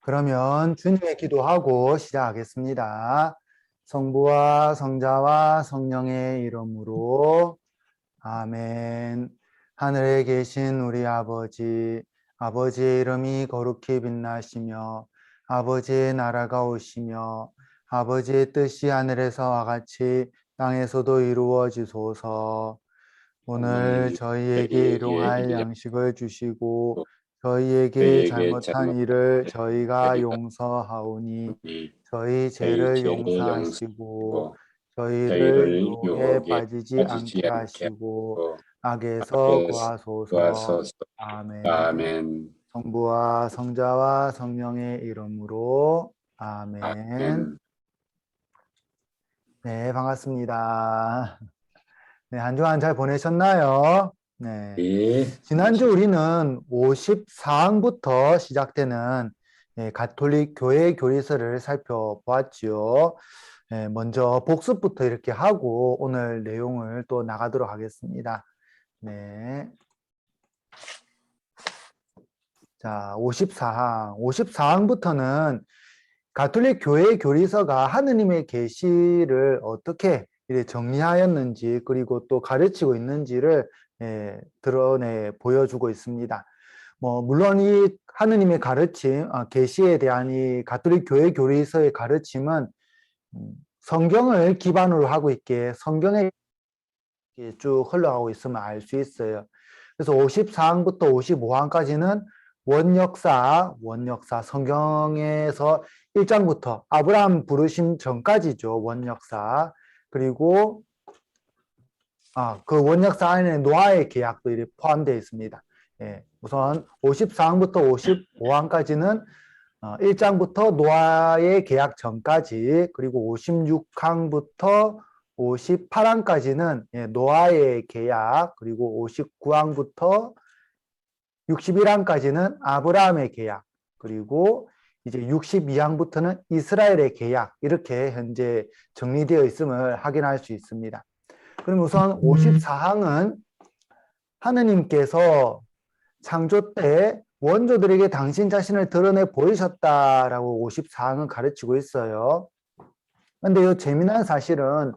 그러면 주님의 기도하고 시작하겠습니다. 성부와 성자와 성령의 이름으로 아멘. 하늘에 계신 우리 아버지, 아버지의 이름이 거룩히 빛나시며 아버지의 나라가 오시며 아버지의 뜻이 하늘에서와 같이 땅에서도 이루어지소서. 오늘 저희에게 일용할 양식을 주시고 저희에게 저희에게 잘못한 잘못한 일을 일을 저희가 저희가 용서하오니 우리 저희 저희 죄를 죄를 용서하시고 용서하시고 저희를 저희를 유혹에 유혹에 빠지지 빠지지 않게 않게 하시고 하고 악에서 악에서 구하소서. 구하소서. 아멘. 아멘. 성부와 성자와 성령의 이름으로 아멘. 아멘. 네, 반갑습니다. 네, 한 주간 잘 보내셨나요? 네. 예. 지난주 우리는 54항부터 시작되는 가톨릭 교회 교리서를 살펴보았지요. 먼저 복습부터 이렇게 하고 오늘 내용을 또 나가도록 하겠습니다. 네. 자, 54항. 54항부터는 가톨릭 교회 교리서가 하느님의 계시를 어떻게 정리하였는지 그리고 또 가르치고 있는지를 드러내 보여주고 있습니다. 물론 이 하느님의 가르침, 계시에 대한 이 가톨릭 교회 교리서의 가르침은 성경을 기반으로 하고 있기에 성경에 쭉 흘러가고 있으면 알 수 있어요. 그래서 54항부터 55항까지는 원역사, 성경에서 1장부터 아브라함 부르심 전까지죠. 원역사. 그리고 그 원역사 안에 노아의 계약도 이렇게 포함되어 있습니다. 우선 54항부터 55항까지는 1장부터 노아의 계약 전까지, 그리고 56항부터 58항까지는 노아의 계약, 그리고 59항부터 61항까지는 아브라함의 계약, 그리고 이제 62항부터는 이스라엘의 계약, 이렇게 현재 정리되어 있음을 확인할 수 있습니다. 그럼 우선 54항은 하느님께서 창조 때 원조들에게 당신 자신을 드러내 보이셨다라고 54항은 가르치고 있어요. 근데 이 재미난 사실은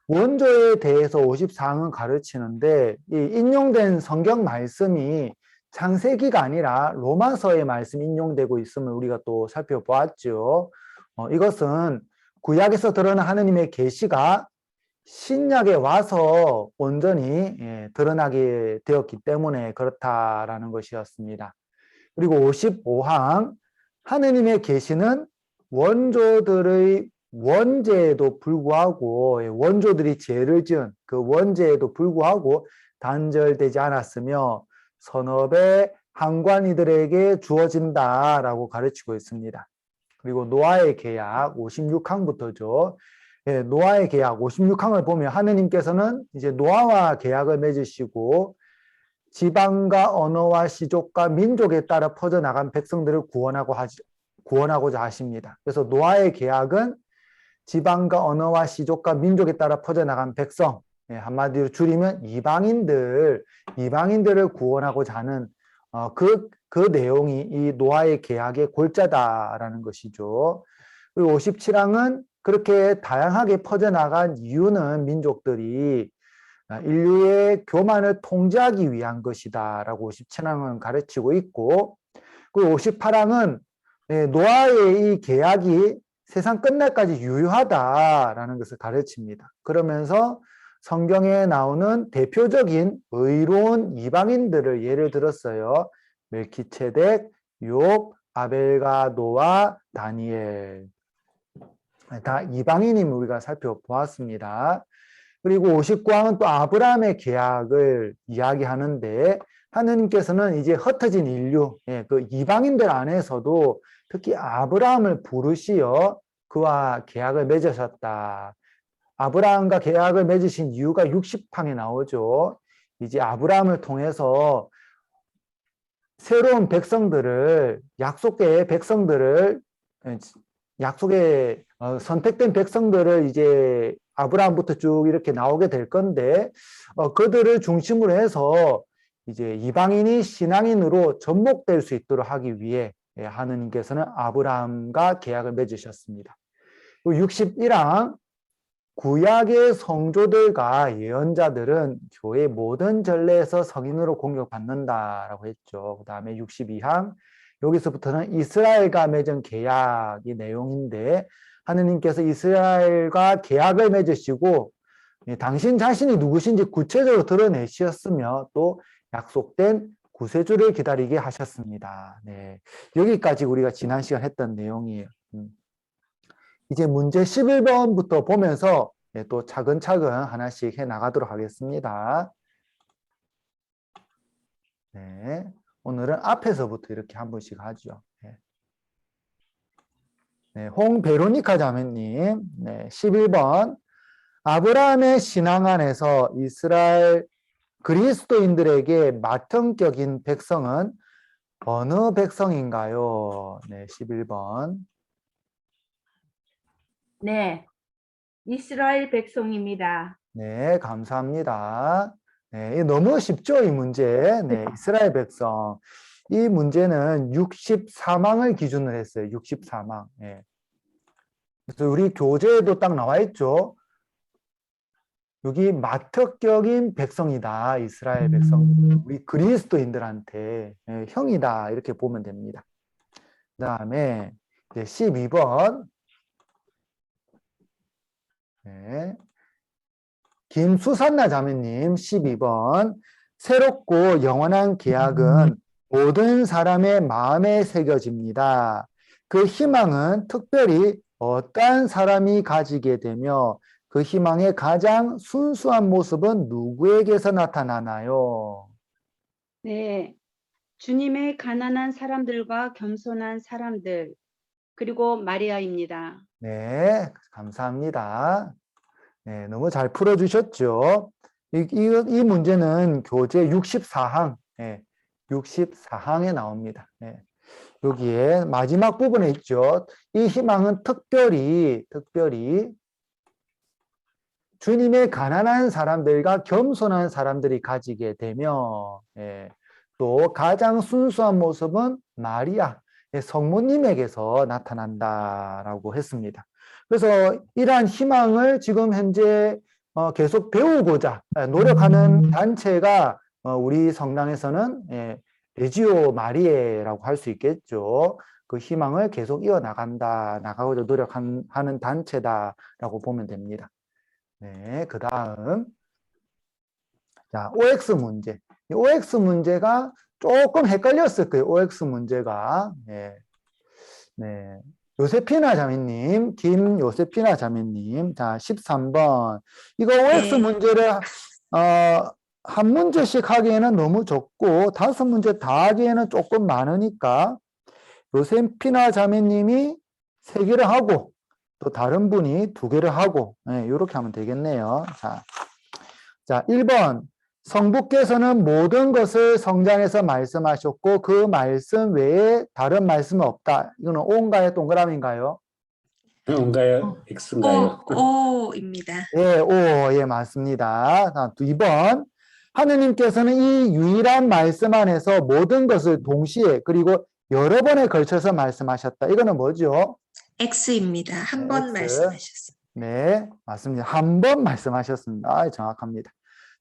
원조에 대해서 54항은 가르치는데 이 인용된 성경 말씀이 창세기가 아니라 로마서의 말씀이 인용되고 있음을 우리가 또 살펴보았죠. 이것은 구약에서 드러난 하느님의 계시가 신약에 와서 온전히 드러나게 되었기 때문에 그렇다라는 것이었습니다. 그리고 55항, 하느님의 계시는 원조들의 원죄에도 불구하고, 원조들이 죄를 지은 그 원죄에도 불구하고 단절되지 않았으며 선업의 한관이들에게 주어진다라고 가르치고 있습니다. 그리고 노아의 계약 56항부터죠. 노아의 계약 56항을 보면 하느님께서는 이제 노아와 계약을 맺으시고 지방과 언어와 시족과 민족에 따라 퍼져나간 백성들을 구원하고자 하십니다. 그래서 노아의 계약은 지방과 언어와 시족과 민족에 따라 퍼져나간 백성, 한마디로 줄이면 이방인들을 구원하고자 하는 그 내용이 이 노아의 계약의 골자다라는 것이죠. 그리고 57항은 그렇게 다양하게 퍼져나간 이유는 민족들이 인류의 교만을 통제하기 위한 것이다 라고 57항은 가르치고 있고, 그리고 58항은 노아의 이 계약이 세상 끝날까지 유효하다라는 것을 가르칩니다. 그러면서 성경에 나오는 대표적인 의로운 이방인들을 예를 들었어요. 멜키체덱, 욥, 아벨과 노아, 다니엘. 다 이방인임을 우리가 살펴보았습니다. 그리고 59항은 또 아브라함의 계약을 이야기하는데 하느님께서는 이제 흩어진 인류, 그 이방인들 안에서도 특히 아브라함을 부르시어 그와 계약을 맺으셨다. 아브라함과 계약을 맺으신 이유가 60항에 나오죠. 이제 아브라함을 통해서 새로운 백성들을, 약속의 선택된 백성들을 이제 아브라함부터 쭉 이렇게 나오게 될 건데, 그들을 중심으로 해서 이제 이방인이 신앙인으로 접목될 수 있도록 하기 위해 예, 하느님께서는 아브라함과 계약을 맺으셨습니다. 61항 구약의 성조들과 예언자들은 교회 모든 전례에서 성인으로 공격받는다라고 했죠. 그 다음에 62항 여기서부터는 이스라엘과 맺은 계약의 내용인데 하느님께서 이스라엘과 계약을 맺으시고 당신 자신이 누구신지 구체적으로 드러내셨으며 또 약속된 구세주를 기다리게 하셨습니다. 네, 여기까지 우리가 지난 시간 했던 내용이에요. 이제 문제 11번부터 보면서 또 차근차근 하나씩 해 나가도록 하겠습니다. 네, 오늘은 앞에서부터 이렇게 한 번씩 하죠. 네, 홍베로니카 자매님, 네, 11번. 아브라함의 신앙 안에서 이스라엘 그리스도인들에게 마통격인 백성은 어느 백성인가요? 네, 11번. 네, 이스라엘 백성입니다. 네, 감사합니다. 네, 너무 쉽죠, 이 문제. 네, 이스라엘 백성. 이 문제는 64망을 기준으로 했어요. 64망. 네. 그래서 우리 교재에도 딱 나와 있죠. 여기 마턱격인 백성이다. 이스라엘 백성. 우리 그리스도인들한테 형이다. 이렇게 보면 됩니다. 그 다음에 12번. 네. 김수산나 자매님 12번. 새롭고 영원한 계약은 모든 사람의 마음에 새겨집니다. 그 희망은 특별히 어떠한 사람이 가지게 되며 그 희망의 가장 순수한 모습은 누구에게서 나타나나요? 네, 주님의 가난한 사람들과 겸손한 사람들, 그리고 마리아입니다. 네, 감사합니다. 네, 너무 잘 풀어주셨죠? 이 문제는 교재 64항, 64항에 나옵니다. 여기에 마지막 부분에 있죠. 이 희망은 특별히 주님의 가난한 사람들과 겸손한 사람들이 가지게 되며 또 가장 순수한 모습은 마리아, 성모님에게서 나타난다라고 했습니다. 그래서 이러한 희망을 지금 현재 계속 배우고자 노력하는 단체가 우리 성당에서는 레지오 마리에라고 할 수 있겠죠. 그 희망을 계속 나가고자 노력하는 단체다라고 보면 됩니다. 네, 그 다음. 자, OX 문제. 이 OX 문제가 조금 헷갈렸을 거예요. OX 문제가. 네. 요세피나 자매님, 김요세피나 자매님. 자, 13번. 이거 OX 문제를, 한 문제씩 하기에는 너무 적고, 5문제 다 하기에는 조금 많으니까, 요세피나 자매님이 3개를 하고, 또 다른 분이 2개를 하고, 이렇게 하면 되겠네요. 자, 1번. 성부께서는 모든 것을 성장해서 말씀하셨고 그 말씀 외에 다른 말씀은 없다. 이거는 O인가요? 동그라미인가요? O인가요? X인가요? O입니다. 예, O, 예, 맞습니다. 2번. 하느님께서는 이 유일한 말씀 안에서 모든 것을 동시에 그리고 여러 번에 걸쳐서 말씀하셨다. 이거는 뭐죠? X입니다. 한 번 X. 말씀하셨습니다. 네, 맞습니다. 한 번 말씀하셨습니다. 정확합니다.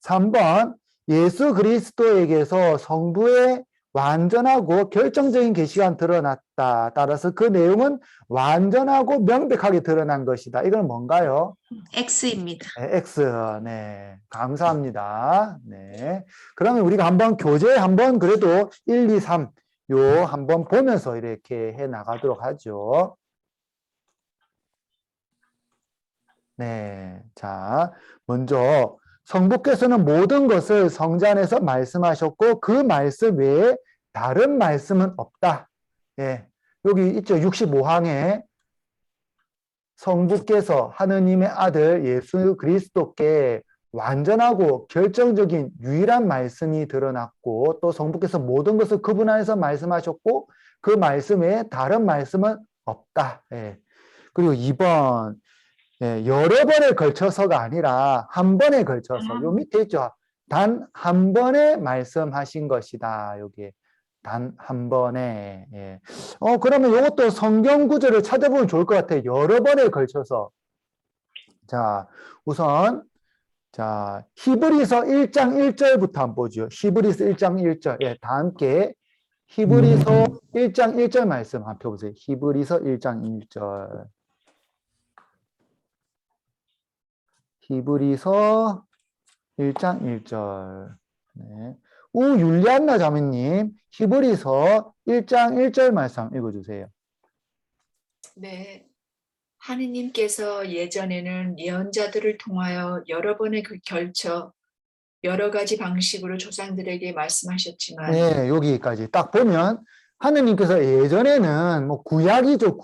3번. 예수 그리스도에게서 성부의 완전하고 결정적인 계시가 드러났다. 따라서 그 내용은 완전하고 명백하게 드러난 것이다. 이건 뭔가요? X입니다. 네, X. 네, 감사합니다. 네. 그러면 우리가 한번 교재 한번 그래도 1, 2, 3 요 한번 보면서 이렇게 해 나가도록 하죠. 네. 자, 먼저 성부께서는 모든 것을 성자 안에서 말씀하셨고 그 말씀 외에 다른 말씀은 없다. 예. 여기 있죠. 65항에 성부께서 하느님의 아들 예수 그리스도께 완전하고 결정적인 유일한 말씀이 드러났고 또 성부께서 모든 것을 그분 안에서 말씀하셨고 그 말씀 외에 다른 말씀은 없다. 예. 그리고 2번 여러 번에 걸쳐서가 아니라 한 번에 걸쳐서 요 밑에 있죠. 단 한 번에 말씀하신 것이다. 여기에 단 한 번에. 예. 그러면 이것도 성경 구절을 찾아보면 좋을 것 같아요. 여러 번에 걸쳐서. 자, 우선, 자, 히브리서 1장 1절부터 한번 보죠. 히브리서 1장 1절. 예, 다 함께 히브리서 1장 1절 말씀 한번 펴보세요. 히브리서 1장 1절. 히브리서 1장 1절. 네. 우율리안나 자매님, 히브리서 1장 1절 말씀 읽어주세요. 네. 하느님께서 예전에는 예언자들을 통하여 여러 번에 결쳐 여러 가지 방식으로 조상들에게 말씀하셨지만 네, 여기까지 딱 보면 하느님께서 예전에는 뭐 구약이죠,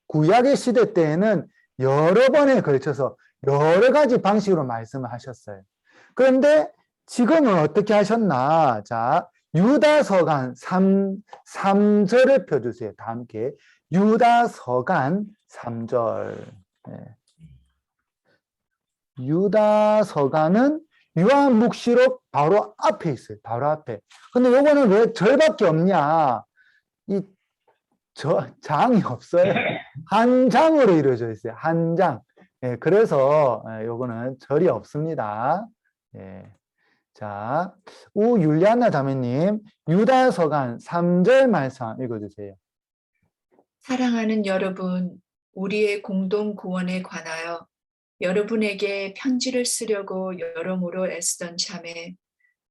구약의 시대 때에는 여러 번에 걸쳐서 여러 가지 방식으로 말씀을 하셨어요. 그런데 지금은 어떻게 하셨나? 자, 유다서간 3절을 펴주세요. 다 함께. 유다서간 3절. 네. 유다서간은 요한묵시록 바로 앞에 있어요. 바로 앞에. 근데 요거는 왜 절밖에 없냐? 장이 없어요. 한 장으로 이루어져 있어요. 한 장. 예, 그래서 요거는 절이 없습니다. 예. 자, 우율리안나 자매님, 유다서간 3절 말씀 읽어주세요. 사랑하는 여러분, 우리의 공동 구원에 관하여 여러분에게 편지를 쓰려고 여러모로 애쓰던 참에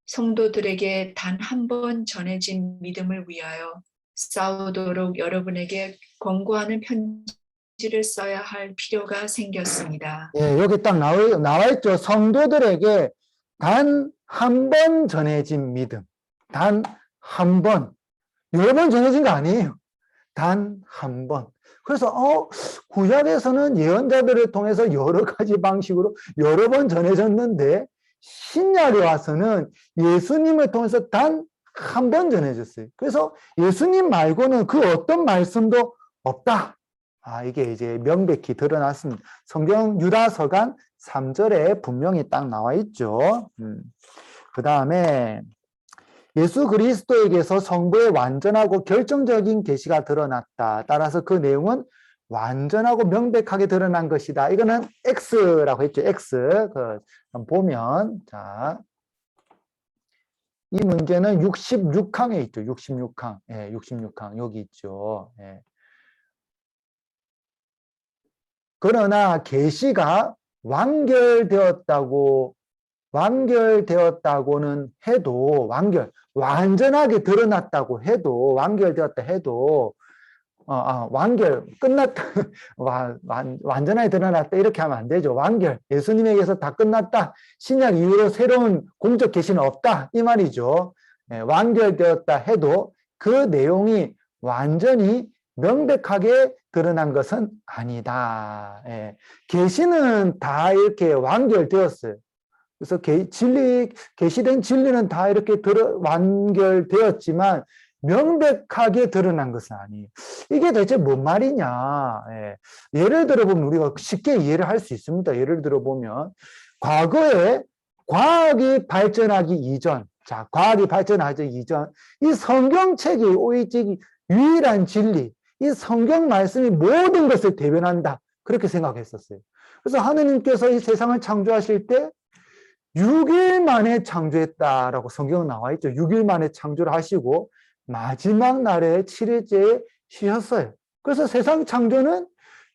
성도들에게 단 한 번 전해진 믿음을 위하여 싸우도록 여러분에게 권고하는 편지를 써야 할 필요가 생겼습니다. 예, 여기 딱 나와 있죠. 성도들에게 단 한 번 전해진 믿음. 단 한 번. 여러 번 전해진 거 아니에요. 단 한 번. 그래서 구약에서는 예언자들을 통해서 여러 가지 방식으로 여러 번 전해졌는데 신약에 와서는 예수님을 통해서 단 한 번 전해졌어요. 그래서 예수님 말고는 그 어떤 말씀도 없다. 이게 이제 명백히 드러났습니다. 성경 유다서간 3절에 분명히 딱 나와 있죠. 그 다음에 예수 그리스도에게서 성부의 완전하고 결정적인 계시가 드러났다. 따라서 그 내용은 완전하고 명백하게 드러난 것이다. 이거는 X라고 했죠. X. 보면, 자, 이 문제는 66항에 있죠. 66항. 예, 66항. 여기 있죠. 예. 그러나 계시가 완결되었다고는 해도 완전하게 드러났다고 해도 완결되었다 해도 끝났다 완전하게 드러났다 이렇게 하면 안 되죠. 예수님에게서 다 끝났다. 신약 이후로 새로운 공적 계시는 없다 이 말이죠. 완결되었다 해도 그 내용이 완전히 명백하게 드러난 것은 아니다. 계시는 다 이렇게 완결되었어요. 그래서 계시된 진리는 다 이렇게 완결되었지만 명백하게 드러난 것은 아니에요. 이게 대체 뭔 말이냐? 예를 들어보면 우리가 쉽게 이해를 할 수 있습니다. 예를 들어보면 과거에 과학이 발전하기 이전, 이 성경책이 오직 유일한 진리, 이 성경 말씀이 모든 것을 대변한다. 그렇게 생각했었어요. 그래서 하느님께서 이 세상을 창조하실 때 6일 만에 창조했다라고 성경은 나와 있죠. 6일 만에 창조를 하시고 마지막 날에 7일째에 쉬셨어요. 그래서 세상 창조는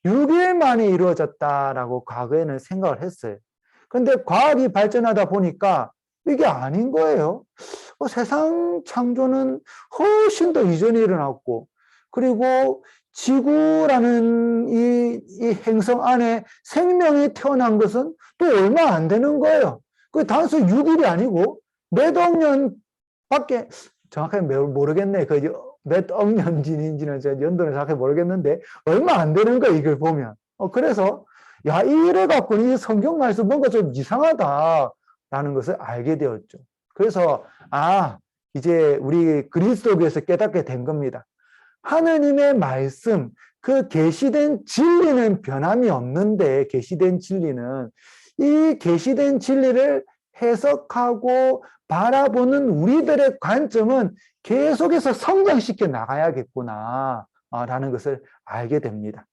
6일 만에 이루어졌다라고 과거에는 생각을 했어요. 그런데 과학이 발전하다 보니까 이게 아닌 거예요. 세상 창조는 훨씬 더 이전에 일어났고, 그리고 지구라는 이 행성 안에 생명이 태어난 것은 또 얼마 안 되는 거예요. 그 단순 6일이 아니고 몇 억 년밖에 정확하게 모르겠네. 몇 억 년인지는 연도는 정확하게 모르겠는데 얼마 안 되는 거예요. 이걸 보면. 그래서 이래 갖고 이 성경 말씀 뭔가 좀 이상하다라는 것을 알게 되었죠. 그래서 이제 우리 그리스도교에서 깨닫게 된 겁니다. 하느님의 말씀, 그 계시된 진리는 변함이 없는데 이 계시된 진리를 해석하고 바라보는 우리들의 관점은 계속해서 성장시켜 나가야겠구나 라는 것을 알게 됩니다.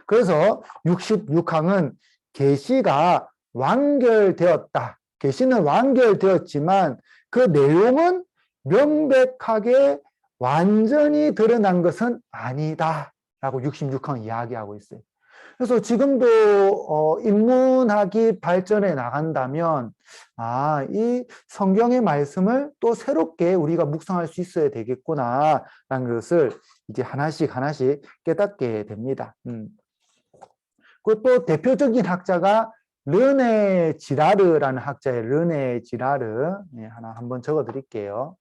그래서 66항은 계시가 완결되었다. 계시는 완결되었지만 그 내용은 명백하게 완전히 드러난 것은 아니다 라고 66항 이야기하고 있어요. 그래서 지금도 인문학이 발전해 나간다면 이 성경의 말씀을 또 새롭게 우리가 묵상할 수 있어야 되겠구나 라는 것을 이제 하나씩 깨닫게 됩니다. 그리고 또 대표적인 학자가 르네 지라르라는 학자예요. 르네 지라르. 하나 한번 적어 드릴게요.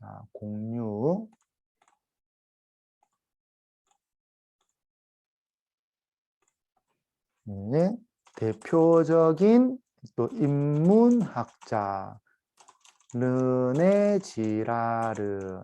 자, 06. 네, 대표적인 또 인문학자 르네 지라르.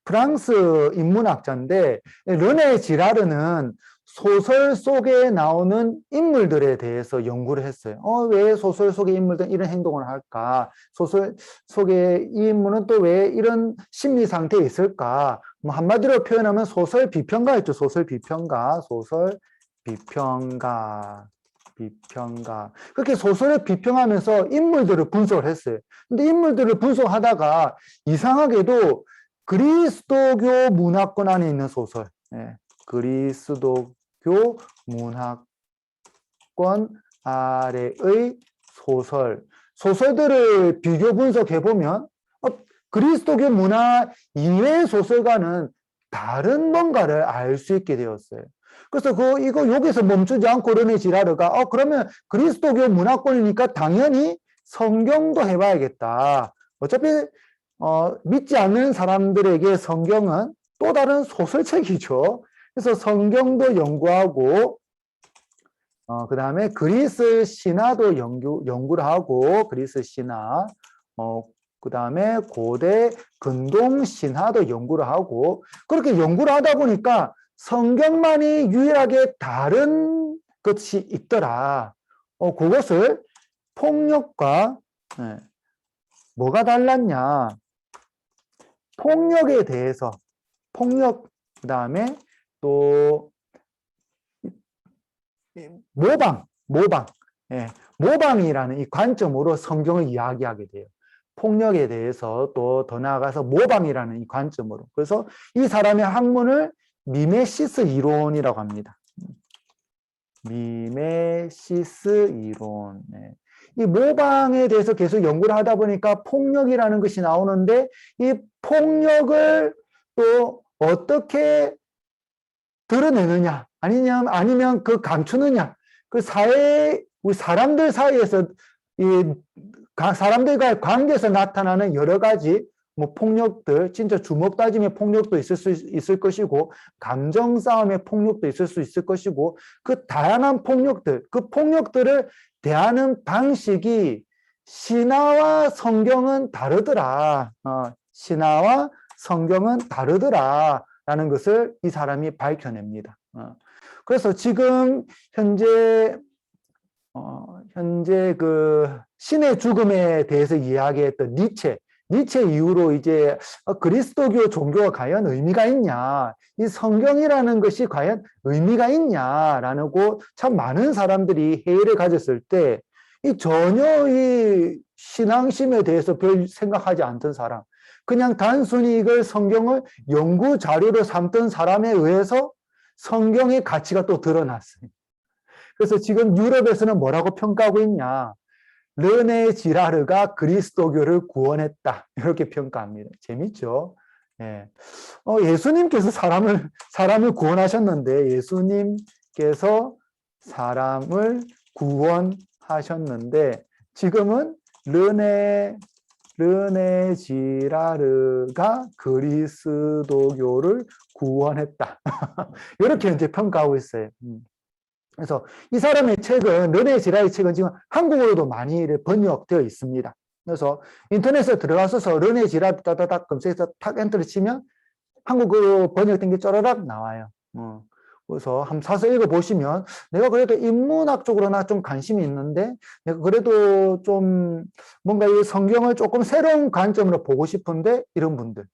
프랑스 인문학자인데 르네 지라르는 소설 속에 나오는 인물들에 대해서 연구를 했어요. 왜 소설 속의 인물들은 이런 행동을 할까? 소설 속의 이 인물은 또 왜 이런 심리 상태에 있을까? 뭐 한마디로 표현하면 소설 비평가였죠. 소설 비평가. 그렇게 소설을 비평하면서 인물들을 분석을 했어요. 근데 인물들을 분석하다가 이상하게도 그리스도교 문화권 안에 있는 소설, 그리스도교 문화권 아래의 소설들을 비교 분석해 보면 그리스도교 문화 이외의 소설과는 다른 뭔가를 알 수 있게 되었어요. 그래서 이거 여기서 멈추지 않고 르네 지라르가 그러면 그리스도교 문화권이니까 당연히 성경도 해봐야겠다. 어차피 믿지 않는 사람들에게 성경은 또 다른 소설책이죠. 그래서 성경도 연구하고 그 다음에 그리스 신화도 연구를 하고 그리스 신화 그 다음에 고대 근동 신화도 연구를 하고 그렇게 연구를 하다 보니까 성경만이 유일하게 다른 것이 있더라. 그것을 폭력과 뭐가 달랐냐? 폭력에 대해서 폭력 그 다음에 또 모방이라는 이 관점으로 성경을 이야기하게 돼요. 폭력에 대해서 또 더 나아가서 모방이라는 이 관점으로. 그래서 이 사람의 학문을 미메시스 이론이라고 합니다. 미메시스 이론. 이 모방에 대해서 계속 연구를 하다 보니까 폭력이라는 것이 나오는데 이 폭력을 또 어떻게 드러내느냐 아니면 그 감추느냐 그 우리 사람들 사이에서 이 사람들과의 관계에서 나타나는 여러 가지 뭐 폭력들, 진짜 주먹 다짐의 폭력도 있을 것이고 감정 싸움의 폭력도 있을 수 있을 것이고 그 다양한 폭력들, 그 폭력들을 대하는 방식이 신화와 성경은 다르더라. 신화와 성경은 다르더라라는 것을 이 사람이 밝혀냅니다. 그래서 지금 현재 그 신의 죽음에 대해서 이야기했던 니체 이후로 이제 그리스도교 종교가 과연 의미가 있냐, 이 성경이라는 것이 과연 의미가 있냐라고 참 많은 사람들이 회의를 가졌을 때 이 전혀 이 신앙심에 대해서 별 생각하지 않던 사람, 그냥 단순히 이걸 성경을 연구 자료로 삼던 사람에 의해서 성경의 가치가 또 드러났어요. 그래서 지금 유럽에서는 뭐라고 평가하고 있냐? 르네 지라르가 그리스도교를 구원했다. 이렇게 평가합니다. 재밌죠? 예수님께서 사람을 구원하셨는데, 예수님께서 사람을 구원하셨는데, 지금은 르네 지라르가 그리스도교를 구원했다. 이렇게 이제 평가하고 있어요. 그래서 이 사람의 책은, 르네 지라르의 책은 지금 한국어로도 많이 번역되어 있습니다. 그래서 인터넷에 들어가서 르네 지라르 따다닥 검색해서 탁 엔터를 치면 한국어로 번역된 게 쪼라락 나와요. 그래서 한번 사서 읽어보시면 내가 그래도 인문학 쪽으로나 좀 관심이 있는데 내가 그래도 좀 뭔가 이 성경을 조금 새로운 관점으로 보고 싶은데 이런 분들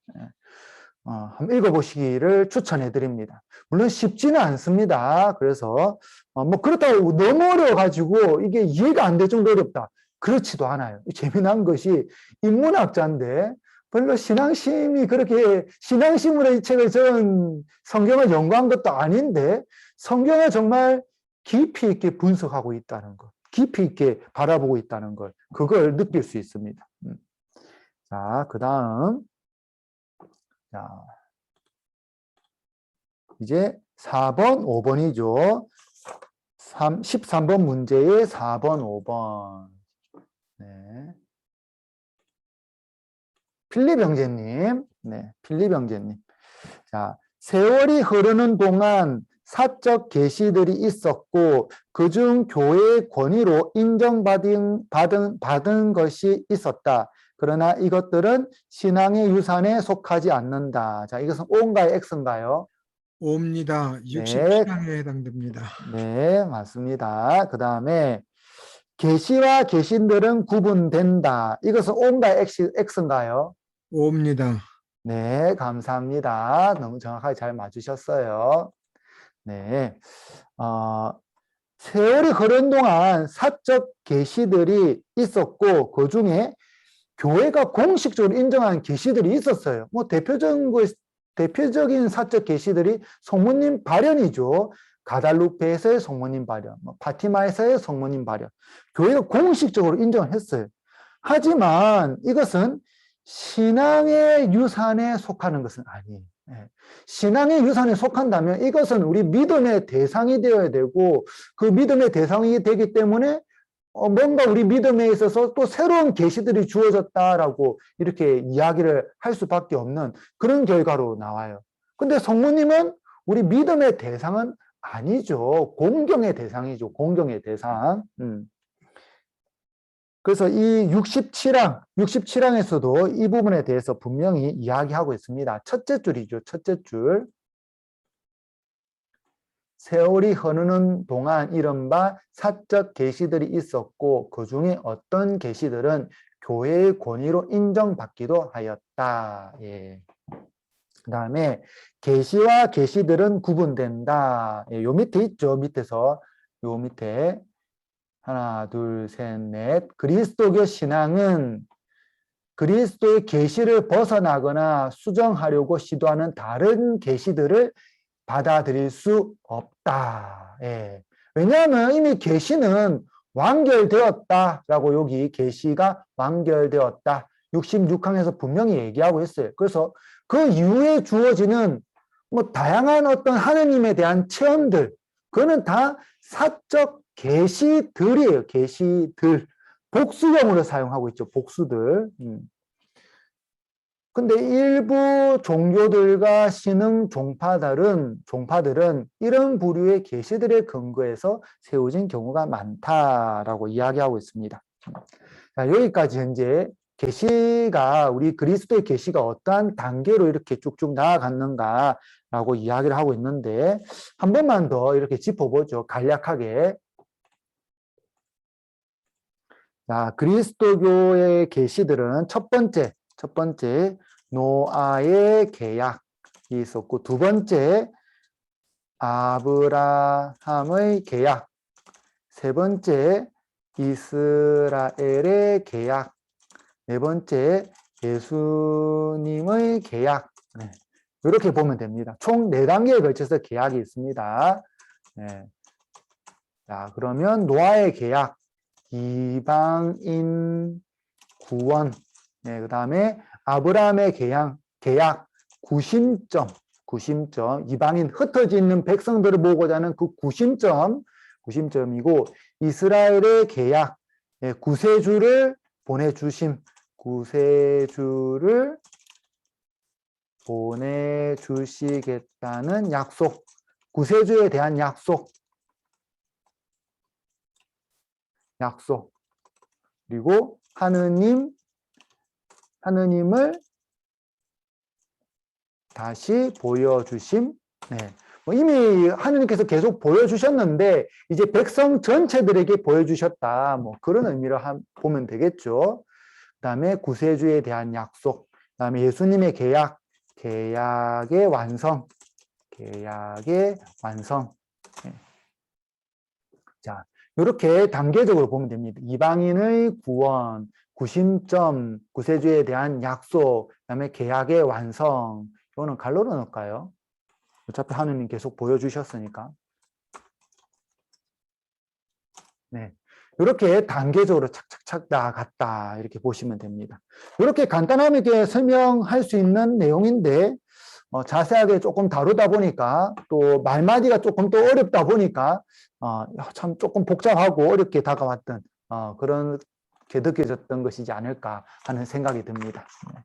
한번 읽어보시기를 추천해 드립니다. 물론 쉽지는 않습니다. 그래서 뭐 그렇다고 너무 어려워가지고 이게 이해가 안 될 정도로 어렵다. 그렇지도 않아요. 재미난 것이 인문학자인데 별로 신앙심이 그렇게 신앙심으로 이 책을 적은 성경을 연구한 것도 아닌데 성경을 정말 깊이 있게 분석하고 있다는 것, 깊이 있게 바라보고 있다는 걸 그걸 느낄 수 있습니다. 자, 그 다음 자, 이제 4번, 5번이죠. 13번 문제의 4번, 5번. 네. 필립 형제님. 네, 필립 형제님. 자, 세월이 흐르는 동안 사적 계시들이 있었고 그중 교회의 권위로 받은 것이 있었다. 그러나 이것들은 신앙의 유산에 속하지 않는다. 자, 이것은 O인가요, X인가요? O입니다. 네. 67항에 해당됩니다. 네, 맞습니다. 그 다음에 계시와 계신들은 구분된다. 이것은 O인가요, X인가요? O입니다. 네, 감사합니다. 너무 정확하게 잘 맞추셨어요. 네, 세월이 흐른 동안 사적 계시들이 있었고 그 중에 교회가 공식적으로 인정한 계시들이 있었어요. 뭐 대표적인 사적 계시들이 성모님 발현이죠. 가달루페에서의 성모님 발현, 파티마에서의 성모님 발현. 교회가 공식적으로 인정을 했어요. 하지만 이것은 신앙의 유산에 속하는 것은 아니에요. 신앙의 유산에 속한다면 이것은 우리 믿음의 대상이 되어야 되고 그 믿음의 대상이 되기 때문에 뭔가 우리 믿음에 있어서 또 새로운 계시들이 주어졌다라고 이렇게 이야기를 할 수밖에 없는 그런 결과로 나와요. 근데 성모님은 우리 믿음의 대상은 아니죠. 공경의 대상이죠. 공경의 대상. 그래서 이 67항에서도 이 부분에 대해서 분명히 이야기하고 있습니다. 첫째 줄이죠. 첫째 줄. 세월이 흐르는 동안 이른바 사적 계시들이 있었고 그 중에 어떤 계시들은 교회의 권위로 인정받기도 하였다. 예. 그 다음에 계시와 계시들은 구분된다. 예, 요 밑에 있죠. 밑에서 요 밑에 하나, 둘, 셋, 넷. 그리스도교 신앙은 그리스도의 계시를 벗어나거나 수정하려고 시도하는 다른 계시들을 받아들일 수 없다. 예. 왜냐하면 이미 계시는 완결되었다라고 여기 계시가 완결되었다. 66항에서 분명히 얘기하고 있어요. 그래서 그 이후에 주어지는 뭐 다양한 어떤 하느님에 대한 체험들, 그거는 다 사적 계시들이에요. 계시들. 복수형으로 사용하고 있죠. 복수들. 근데 일부 종교들과 신흥 종파들은 이런 부류의 계시들의 근거에서 세워진 경우가 많다라고 이야기하고 있습니다. 자, 여기까지 현재 계시가 우리 그리스도의 계시가 어떠한 단계로 이렇게 쭉쭉 나아갔는가라고 이야기를 하고 있는데 한 번만 더 이렇게 짚어보죠. 간략하게. 자, 그리스도교의 계시들은 첫 번째 노아의 계약이 있었고 두 번째 아브라함의 계약, 세 번째 이스라엘의 계약, 네 번째 예수님의 계약. 네. 이렇게 보면 됩니다. 총 4단계에 걸쳐서 계약이 있습니다. 네. 자, 그러면 노아의 계약, 이방인 구원, 네, 그 다음에 아브라함의 계약, 구심점, 이방인 흩어져 있는 백성들을 보고자 하는 그 구심점이고, 이스라엘의 계약, 네, 구세주를 보내주시겠다는 약속, 구세주에 대한 약속, 그리고 하느님을 다시 보여주심. 네. 이미 하느님께서 계속 보여주셨는데 이제 백성 전체들에게 보여주셨다. 뭐 그런 의미로 보면 되겠죠. 그다음에 구세주에 대한 약속, 그다음에 예수님의 계약의 완성, 계약의 완성. 예. 자, 이렇게 단계적으로 보면 됩니다. 이방인의 구원, 구심점, 구세주에 대한 약속, 그다음에 계약의 완성. 이거는 갈로 넣을까요? 어차피 하느님 계속 보여주셨으니까. 네. 이렇게 단계적으로 착착착 나아갔다. 이렇게 보시면 됩니다. 이렇게 간단하게 설명할 수 있는 내용인데, 자세하게 조금 다루다 보니까, 또 말마디가 조금 또 어렵다 보니까, 참 조금 복잡하고 어렵게 다가왔던, 그렇게 느껴졌던 것이지 않을까 하는 생각이 듭니다. 네.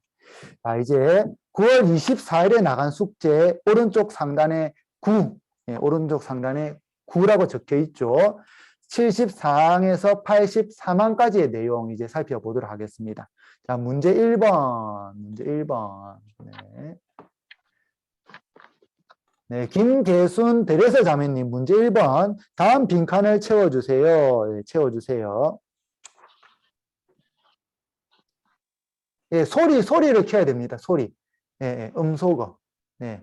자, 이제 9월 24일에 나간 숙제, 오른쪽 상단에 9, 오른쪽 상단에 9라고 적혀 있죠. 74항에서 84항까지의 내용 이제 살펴보도록 하겠습니다. 자, 문제 1번. 네. 네, 김계순 대레서 자매님 문제 1번. 다음 빈칸을 채워주세요. 네, 채워주세요. 예, 소리를 켜야 됩니다. 소리. 예, 음소거. 네.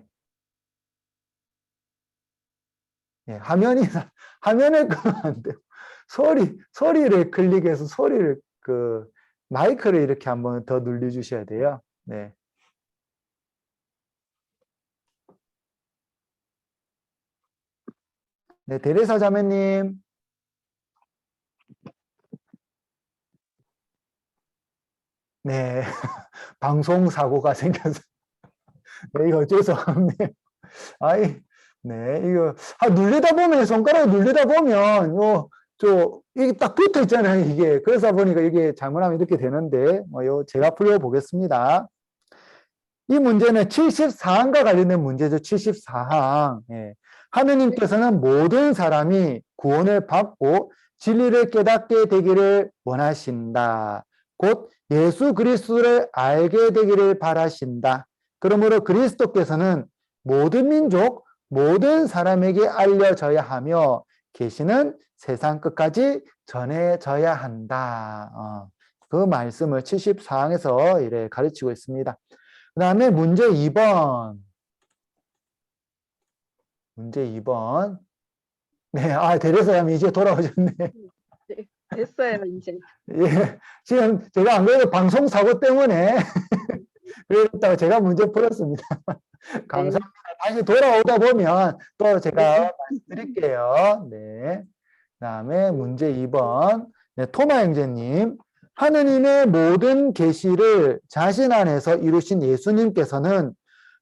예, 화면을 끄면 안 돼요. 소리를 클릭해서 마이크를 이렇게 한번 더 눌러주셔야 돼요. 네. 네, 대레사 자매님. 네, 방송 사고가 생겨서. 네, 이거 어쩔 수 없네요. 아이, 네, 이거, 손가락을 누르다 보면, 이게 딱 붙어 있잖아요, 이게. 그래서 보니까 이게 잘못하면 이렇게 되는데, 제가 풀어보겠습니다. 이 문제는 74항과 관련된 문제죠, 74항. 예. 하느님께서는 모든 사람이 구원을 받고 진리를 깨닫게 되기를 원하신다. 곧 예수 그리스도를 알게 되기를 바라신다. 그러므로 그리스도께서는 모든 민족, 모든 사람에게 알려져야 하며 계시는 세상 끝까지 전해져야 한다. 그 말씀을 74항에서 이래 가르치고 있습니다. 그 다음에 문제 2번. 문제 2번. 네, 대레사님 이제 돌아오셨네. 됐어요, 이제. 예, 지금 제가 안 그래도 방송 사고 때문에 그랬다가 제가 문제 풀었습니다. 감사합니다. 다시 돌아오다 보면 또 제가 말씀드릴게요. 네. 그다음에 문제 2번. 네, 토마 형제님. 하느님의 모든 계시를 자신 안에서 이루신 예수님께서는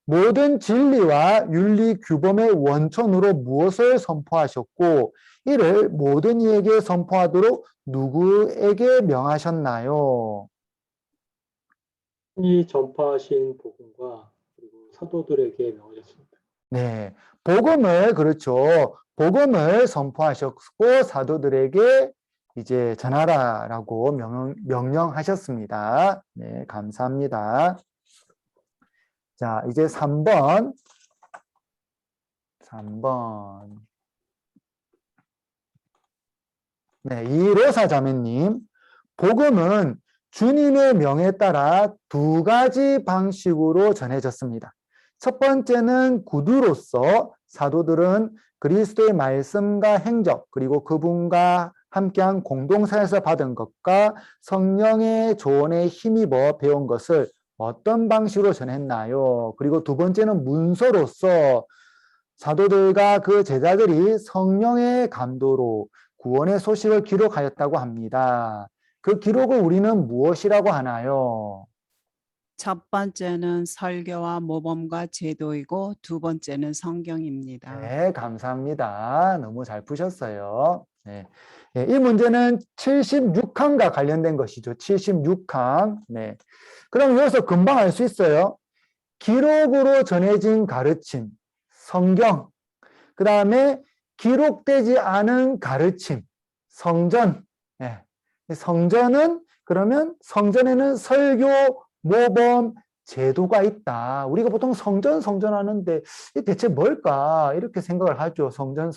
모든 진리와 윤리 규범의 원천으로 무엇을 선포하셨고 이를 모든 이에게 선포하도록 누구에게 명하셨나요? 이 전파하신 복음과 그리고 사도들에게 명하셨습니다. 네, 복음을 선포하셨고 사도들에게 이제 전하라라고 명령하셨습니다. 네, 감사합니다. 자, 이제 3번. 네, 이로사 자매님. 복음은 주님의 명에 따라 두 가지 방식으로 전해졌습니다. 첫 번째는 구두로서 사도들은 그리스도의 말씀과 행적, 그리고 그분과 함께한 공동사에서 받은 것과 성령의 조언에 힘입어 배운 것을 어떤 방식으로 전했나요? 그리고 두 번째는 문서로서 사도들과 그 제자들이 성령의 감도로 구원의 소식을 기록하였다고 합니다. 그 기록을 우리는 무엇이라고 하나요? 첫 번째는 설교와 모범과 제도이고 두 번째는 성경입니다. 네, 감사합니다. 너무 잘 푸셨어요. 네. 네, 이 문제는 76항과 관련된 것이죠. 76항. 네. 그럼 여기서 금방 알 수 있어요. 기록으로 전해진 가르침, 성경, 그 다음에 기록되지 않은 가르침, 성전. 네. 성전은 그러면 성전에는 설교, 모범, 제도가 있다. 우리가 보통 성전 하는데 이 대체 뭘까? 이렇게 생각을 하죠. 성전.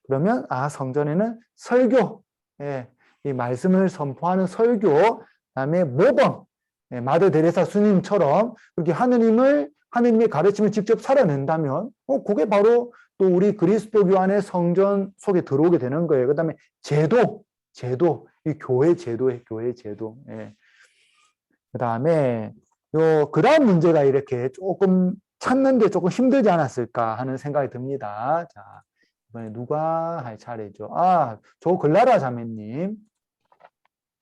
그러면 성전에는 설교, 예, 이 말씀을 선포하는 설교, 그다음에 모범, 예, 마더 데레사 스님처럼 그렇게 하느님의 가르침을 직접 살아낸다면, 그게 바로 또 우리 그리스도교 안의 성전 속에 들어오게 되는 거예요. 그다음에 제도, 이 교회 제도예요, 교회 제도. 예. 그다음에 그다음 문제가 이렇게 조금 찾는데 조금 힘들지 않았을까 하는 생각이 듭니다. 자, 이번에 누가 할 차례죠? 조 글라라 자매님.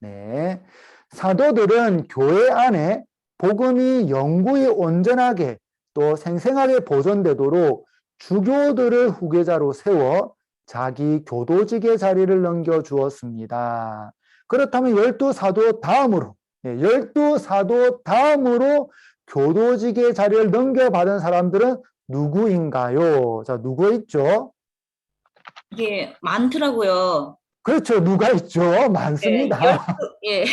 네. 사도들은 교회 안에 복음이 영구히 온전하게 또 생생하게 보존되도록 주교들을 후계자로 세워 자기 교도직의 자리를 넘겨주었습니다. 그렇다면 12사도 다음으로, 12사도 다음으로 교도직의 자리를 넘겨받은 사람들은 누구인가요? 자, 누구 있죠? 이게 많더라고요. 그렇죠. 누가 있죠? 많습니다. 예.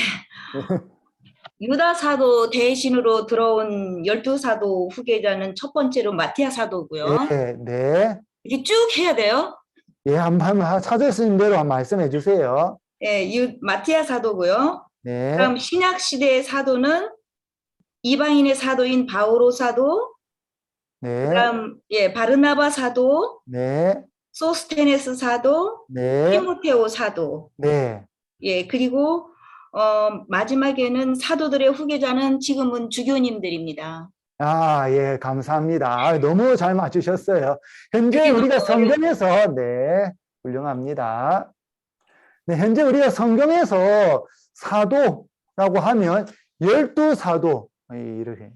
유다 사도 대신으로 들어온 12사도 후계자는 첫 번째로 마티아 사도고요. 네. 이렇게 쭉 해야 돼요. 예, 한번 찾으신 대로 한번 말씀해 주세요. 예, 마티아 사도고요. 네. 그럼 신약 시대의 사도는 이방인의 사도인 바오로 사도, 네. 그다음 바르나바 사도, 네. 소스테네스 사도, 네. 티모테오 사도. 네. 예, 그리고 마지막에는 사도들의 후계자는 지금은 주교님들입니다. 예, 감사합니다. 너무 잘 맞추셨어요. 현재 우리가 성경에서, 네, 훌륭합니다. 네, 현재 우리가 성경에서 사도라고 하면 12사도, 이렇게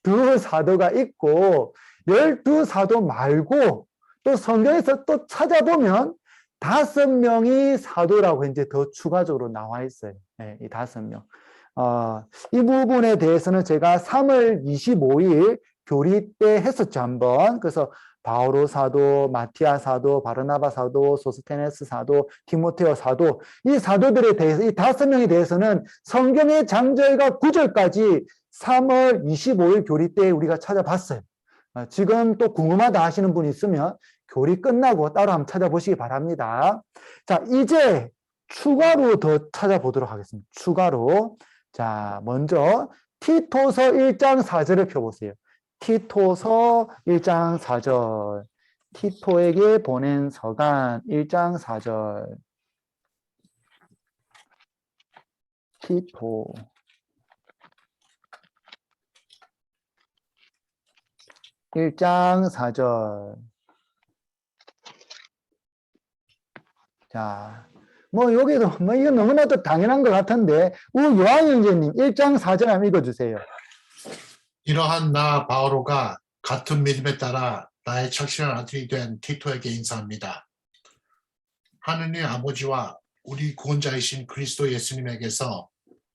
12사도가 있고, 12사도 말고 또 성경에서 또 찾아보면 5명이 사도라고 이제 더 추가적으로 나와 있어요. 네, 이 5명. 이 부분에 대해서는 제가 3월 25일 교리 때 했었죠, 한번. 그래서 바오로 사도, 마티아 사도, 바르나바 사도, 소스테네스 사도, 디모테오 사도, 이 사도들에 대해서, 이 5명에 대해서는 성경의 장절과 9절까지 3월 25일 교리 때 우리가 찾아봤어요. 지금 또 궁금하다 하시는 분 있으면 교리 끝나고 따로 한번 찾아보시기 바랍니다. 자, 이제 추가로 더 찾아보도록 하겠습니다. 추가로. 자, 먼저 티토서 1장 4절을 펴보세요. 티토서 1장 4절. 티토에게 보낸 서간 1장 4절. 티토. (1장 4절) 자, 여기도 이거 너무나도 당연한 것 같은데 요한 형제님 1장 4절 한번 읽어주세요. 이러한 나 바오로가 같은 믿음에 따라 나의 착실한 아들이 된 티토에게 인사합니다. 하느님 아버지와 우리 구원자이신 그리스도 예수님에게서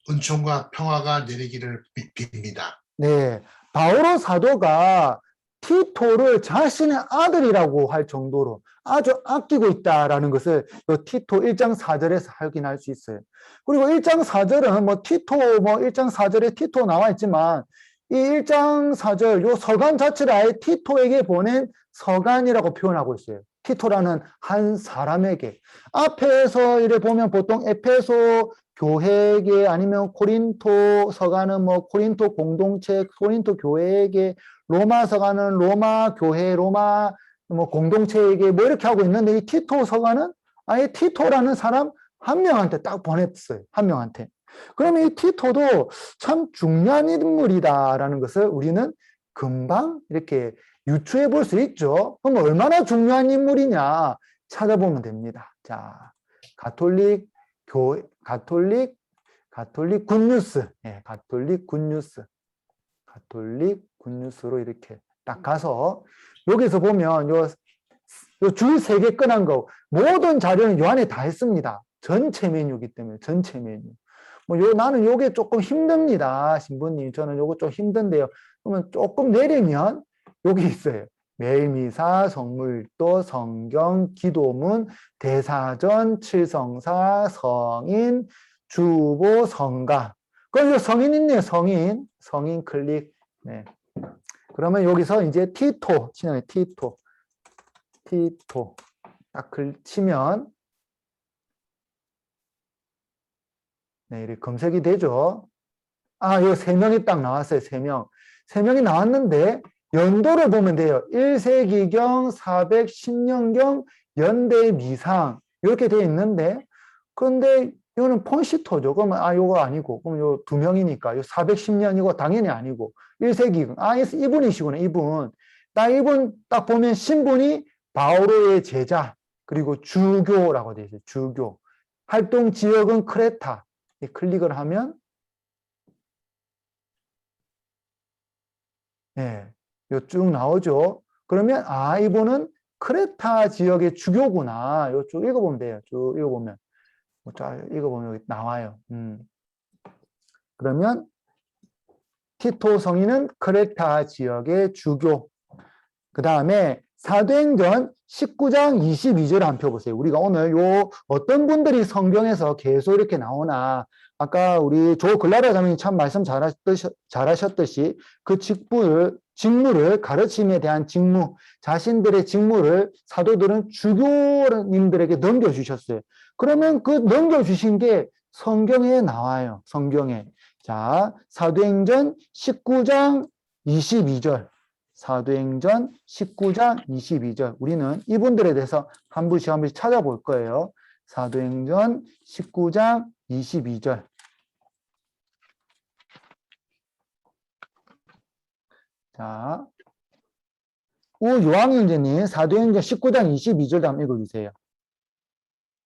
은총과 평화가 내리기를 빕니다. 네, 바오로 사도가 티토를 자신의 아들이라고 할 정도로 아주 아끼고 있다라는 것을 티토 1장 4절에서 확인할 수 있어요. 그리고 1장 4절은 티토 1장 4절에 티토 나와 있지만 이 1장 4절 요 서간 자체를 아예 티토에게 보낸 서간이라고 표현하고 있어요. 티토라는 한 사람에게. 앞에서 이래 보면 보통 에페소 교회에게 아니면 코린토 서간은 코린토 공동체, 코린토 교회에게, 로마 서간은 로마 교회, 로마 공동체에게 이렇게 하고 있는데 이 티토 서간은 아예 티토라는 사람 한 명한테 딱 보냈어요. 한 명한테. 그러면 이 티토도 참 중요한 인물이다라는 것을 우리는 금방 이렇게 유추해 볼 수 있죠. 그럼 얼마나 중요한 인물이냐 찾아보면 됩니다. 자, 가톨릭 굿뉴스, 가톨릭 굿뉴스로 이렇게 딱 가서 여기서 보면 요 줄 3개 꺼낸 거 모든 자료는 요 안에 다 있습니다. 전체 메뉴이기 때문에 전체 메뉴. 나는 요게 조금 힘듭니다. 신부님, 저는 요거 좀 힘든데요. 그러면 조금 내리면 여기 있어요. 매일미사, 성물도, 성경, 기도문, 대사전, 칠성사, 성인, 주보, 성가. 그럼 요 성인 있네요. 성인 클릭. 네. 그러면 여기서 이제 티토 치면 티토 딱 치면 네, 이렇게 검색이 되죠. 아, 요 3명이 딱 나왔어요. 3명. 3명이 나왔는데 연도를 보면 돼요. 1세기경, 410년경, 연대 미상 이렇게 되어 있는데 그런데 이거는 폰시토죠. 그러면 요거 아니고 그럼 요 2명이니까 요 410년이고 당연히 아니고 1세기경. 이분이시구나. 이분. 이분 딱 보면 신분이 바오로의 제자 그리고 주교라고 되어 있어요. 주교. 활동 지역은 크레타. 클릭을 하면 예, 요 쭉 나오죠. 그러면 이분은 크레타 지역의 주교구나. 요 쭉 읽어보면 돼요. 쭉 읽어보면. 읽어보면 여기 나와요. 그러면 티토 성인은 크레타 지역의 주교. 그 다음에 사도행전 19장 22절 한 표 보세요. 우리가 오늘 요 어떤 분들이 성경에서 계속 이렇게 나오나 아까 우리 조 글라리아 자매님 참 말씀 잘하셨듯이 그 직무를 가르침에 대한 직무, 자신들의 직무를 사도들은 주교님들에게 넘겨주셨어요. 그러면 그 넘겨주신 게 성경에 나와요. 성경에. 자, 사도행전 19장 22절. 사도행전 19장 22절. 우리는 이분들에 대해서 한 분씩 찾아볼 거예요. 사도행전 19장 22절. 자, 우요한 형제님 사도행전 19장 22절 한번 읽어주세요.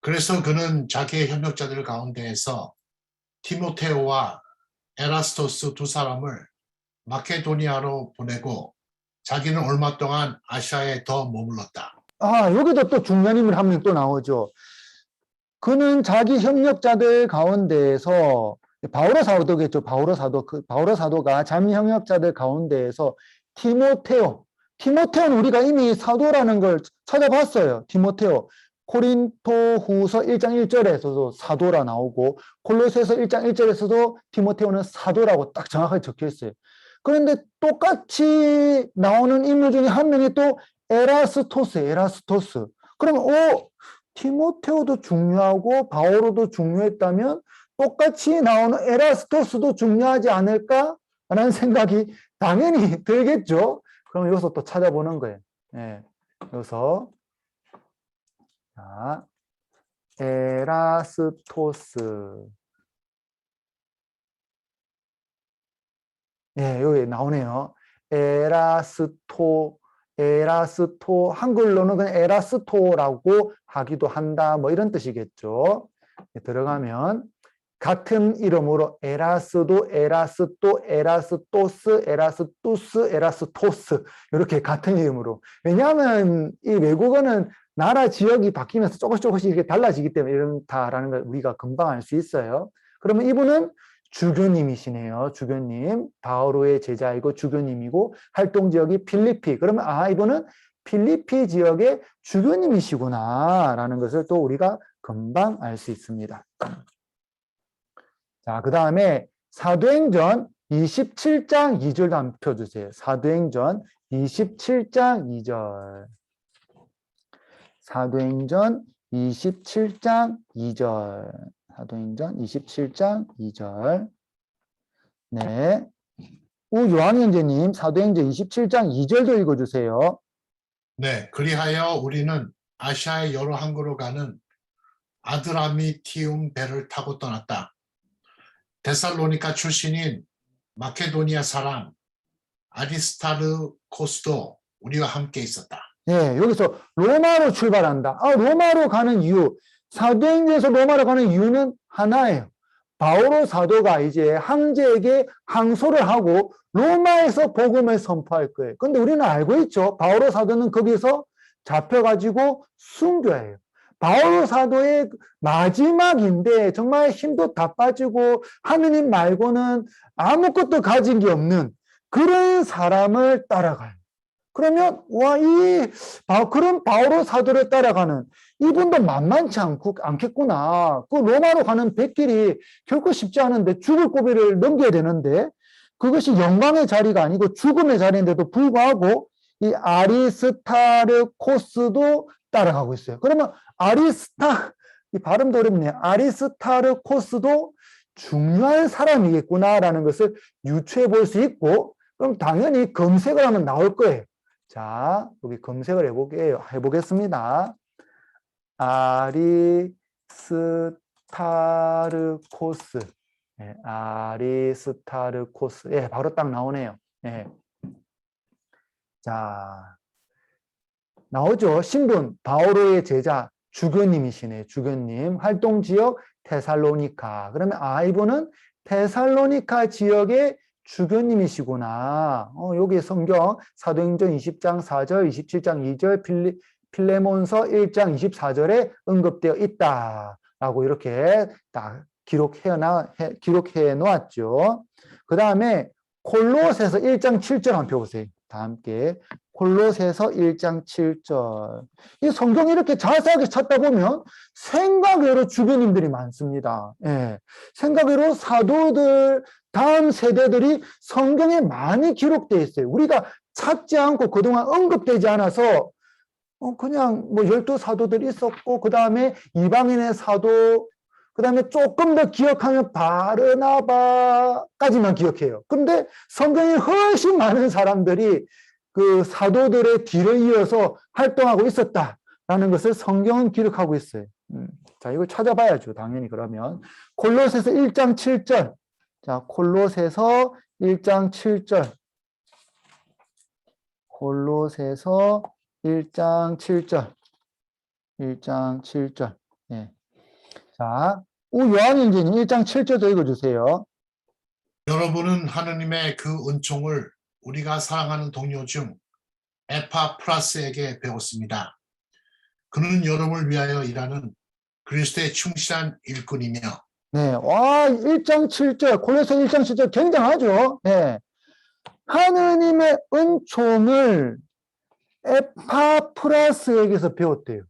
그래서 그는 자기의 협력자들 가운데에서 티모테오와 에라스토스 두 사람을 마케도니아로 보내고 자기는 얼마 동안 아시아에 더 머물렀다. 여기도 또 중요한 인물 한 명 또 나오죠. 그는 자기 협력자들 가운데에서 바오로 사도겠죠. 바오로 사도가 자기 협력자들 가운데에서 티모테오는 우리가 이미 사도라는 걸 찾아봤어요. 티모테오. 코린토 후서 1장 1절에서도 사도라 나오고 콜로새서 1장 1절에서도 티모테오는 사도라고 딱 정확하게 적혀 있어요. 그런데 똑같이 나오는 인물 중에 한 명이 또 에라스토스. 그러면 티모테오도 중요하고 바오로도 중요했다면 똑같이 나오는 에라스토스도 중요하지 않을까라는 생각이 당연히 들겠죠. 그럼 여기서 또 찾아보는 거예요. 예, 여기서 자, 에라스토스. 예, 여기 나오네요. 에라스토, 한글로는 그냥 에라스토라고 하기도 한다. 뭐 이런 뜻이겠죠. 들어가면 같은 이름으로 에라스도, 에라스토스 이렇게 같은 이름으로. 왜냐하면 이 외국어는 나라 지역이 바뀌면서 조금씩 이렇게 달라지기 때문에 이런다라는 걸 우리가 금방 알 수 있어요. 그러면 이분은 주교님이시네요. 주교님. 바오로의 제자이고 주교님이고 활동 지역이 필리피. 그러면 이분은 필리피 지역의 주교님이시구나 라는 것을 또 우리가 금방 알 수 있습니다. 자, 그 다음에 사도행전 27장 2절 한번 펴주세요. 사도행전 27장 2절. 사도행전 27장 2절. 사도행전 27장 2절. 네. 우요한 형제님, 사도행전 27장 2절도 읽어주세요. 네, 그리하여 우리는 아시아의 여러 항구로 가는 아드라미티움 배를 타고 떠났다. 데살로니가 출신인 마케도니아 사람 아리스타르코스도 우리와 함께 있었다. 네, 여기서 로마로 출발한다. 로마로 가는 이유. 사도행전에서 로마로 가는 이유는 하나예요. 바오로 사도가 이제 황제에게 항소를 하고 로마에서 복음을 선포할 거예요. 근데 우리는 알고 있죠. 바오로 사도는 거기서 잡혀가지고 순교해요. 바오로 사도의 마지막인데 정말 힘도 다 빠지고 하느님 말고는 아무것도 가진 게 없는 그런 사람을 따라가요. 그러면 그런 바오로 사도를 따라가는 이분도 만만치 않겠구나. 그 로마로 가는 백길이 결코 쉽지 않은데 죽을 고비를 넘겨야 되는데 그것이 영광의 자리가 아니고 죽음의 자리인데도 불구하고 이 아리스타르코스도 따라가고 있어요. 그러면 이 발음도 어렵네. 아리스타르코스도 중요한 사람이겠구나라는 것을 유추해 볼 수 있고, 그럼 당연히 검색을 하면 나올 거예요. 자, 여기 검색을 해보겠습니다. 아리스타르코스. 네, 아리스타르코스. 예, 바로 딱 나오네요. 예. 자, 나오죠. 신분, 바오로의 제자, 주교님이시네. 주교님. 활동 지역, 테살로니카. 그러면 이분은 테살로니카 지역의 주교님이시구나. 여기 성경 사도행전 20장 4절, 27장 2절, 필레몬서 1장 24절에 언급되어 있다라고 이렇게 딱 기록해 놓았죠. 그 다음에 콜로새서 1장 7절 한번 펴보세요. 다 함께. 콜로새서 1장 7절. 이 성경 이렇게 자세하게 찾다 보면 생각외로 주교님들이 많습니다. 예. 생각외로 사도들, 다음 세대들이 성경에 많이 기록되어 있어요. 우리가 찾지 않고 그동안 언급되지 않아서 그냥 뭐 12사도들 있었고, 그 다음에 이방인의 사도, 그 다음에 조금 더 기억하면 바르나바까지만 기억해요. 그런데 성경에 훨씬 많은 사람들이 그 사도들의 뒤를 이어서 활동하고 있었다라는 것을 성경은 기록하고 있어요. 자, 이걸 찾아봐야죠. 당연히 그러면. 콜로새서 1장 7절. 자, 콜로새서 1장 7절. 콜로새서 1장 7절. 1장 7절. 예. 자, 요한일기님 1장 7절도 읽어주세요. 여러분은 하느님의 그 은총을 우리가 사랑하는 동료 중 에파프라스에게 배웠습니다. 그는 여러분을 위하여 일하는 그리스도의 충실한 일꾼이며. 네, 1장 7절, 콜로새 1장 7절 굉장하죠. 네. 하느님의 은총을 에파프라스에게서 배웠대요.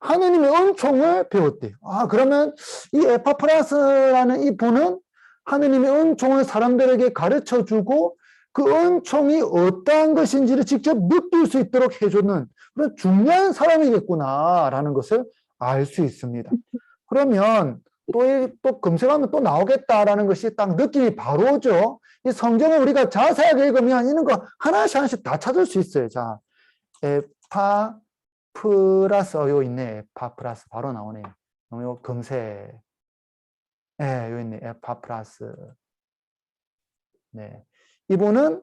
하느님의 은총을 배웠대요. 그러면 이 에파프라스라는 이 분은 하느님의 은총을 사람들에게 가르쳐주고 그 은총이 어떠한 것인지를 직접 느낄 수 있도록 해주는 그런 중요한 사람이겠구나라는 것을 알 수 있습니다. 그러면 또 검색하면 또 나오겠다라는 것이 딱 느낌이 바로 오죠. 이 성경을 우리가 자세하게 읽으면 이런 거 하나씩 다 찾을 수 있어요. 자, 에파프라스, 요 있네. 에파프라스 바로 나오네요. 요 검색. 네, 요 있네. 에파프라스. 네. 이분은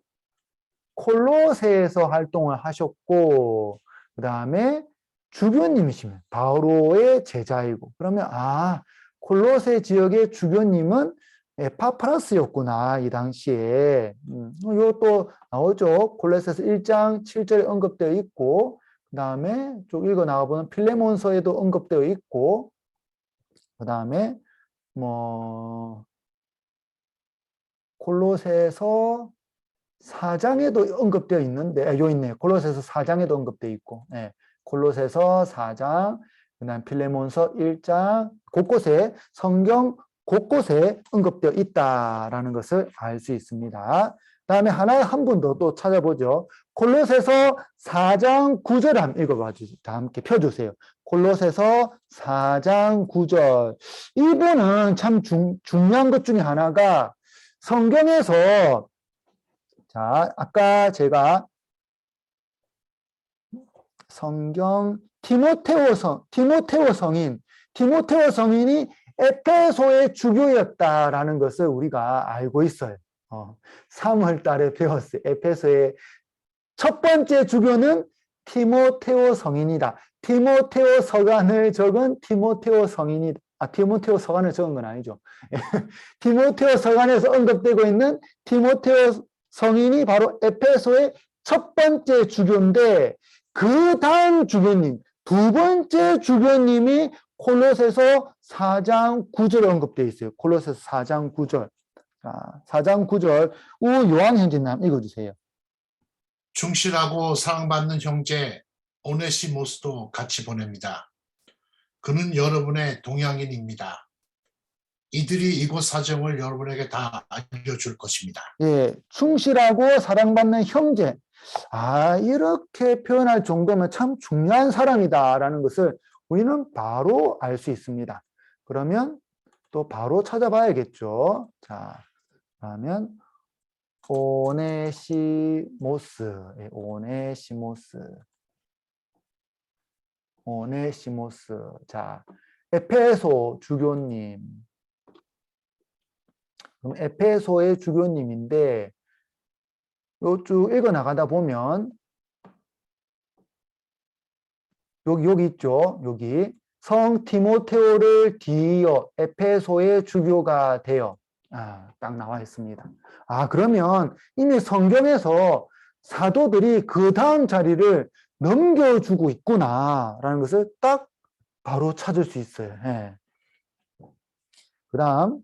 콜로새에서 활동을 하셨고, 그 다음에 주교님이시면 바오로의 제자이고, 그러면 콜로새 지역의 주교님은 에파프라스였구나, 이 당시에. 이것도 나오죠. 콜로새서 1장 7절에 언급되어 있고, 그 다음에 쭉 읽어 나가보면 필레몬서에도 언급되어 있고, 그 다음에 콜로새서 4장에도 언급되어 있는데, 요 있네요. 콜로새서 4장에도 언급되어 있고, 네. 콜로새서 4장, 그다음 필레몬서 1장, 곳곳에 성경 곳곳에 언급되어 있다라는 것을 알 수 있습니다. 다음에 한 분 더 또 찾아보죠. 콜로새서 4장 9절 한번 읽어봐 주세요. 다 함께 펴주세요. 콜로새서 4장 9절. 이분은 참 중요한 것 중에 하나가 성경에서, 자, 아까 제가 성경 티모테오 성인이 에페소의 주교였다라는 것을 우리가 알고 있어요. 3월 달에 배웠어요. 에페소의 첫 번째 주교는 티모테오 성인이다. 티모테오 서간을 적은 티모테오 성인이다. 티모테오 서간을 적은 건 아니죠. 티모테오 서간에서 언급되고 있는 티모테오 성인이 바로 에페소의 첫 번째 주교인데, 그 다음 주교님, 두 번째 주교님이 콜로새서 4장 9절에 언급되어 있어요. 콜로새서 4장 9절. 자, 4장 9절 요한현진님 읽어주세요. 충실하고 사랑받는 형제 오네시모스도 같이 보냅니다. 그는 여러분의 동양인입니다. 이들이 이곳 사정을 여러분에게 다 알려줄 것입니다. 예, 충실하고 사랑받는 형제. 아, 이렇게 표현할 정도면 참 중요한 사람이다라는 것을 우리는 바로 알 수 있습니다. 그러면 또 바로 찾아봐야겠죠. 자, 그러면 오네시모스, 예, 오네시모스. 자, 에페소 주교님. 그럼 에페소의 주교님인데 요 쭉 읽어 나가다 보면 여기 있죠. 여기 성 티모테오를 뒤이어 에페소의 주교가 되어 딱 나와 있습니다. 그러면 이미 성경에서 사도들이 그 다음 자리를 넘겨주고 있구나라는 것을 딱 바로 찾을 수 있어요. 예. 그 다음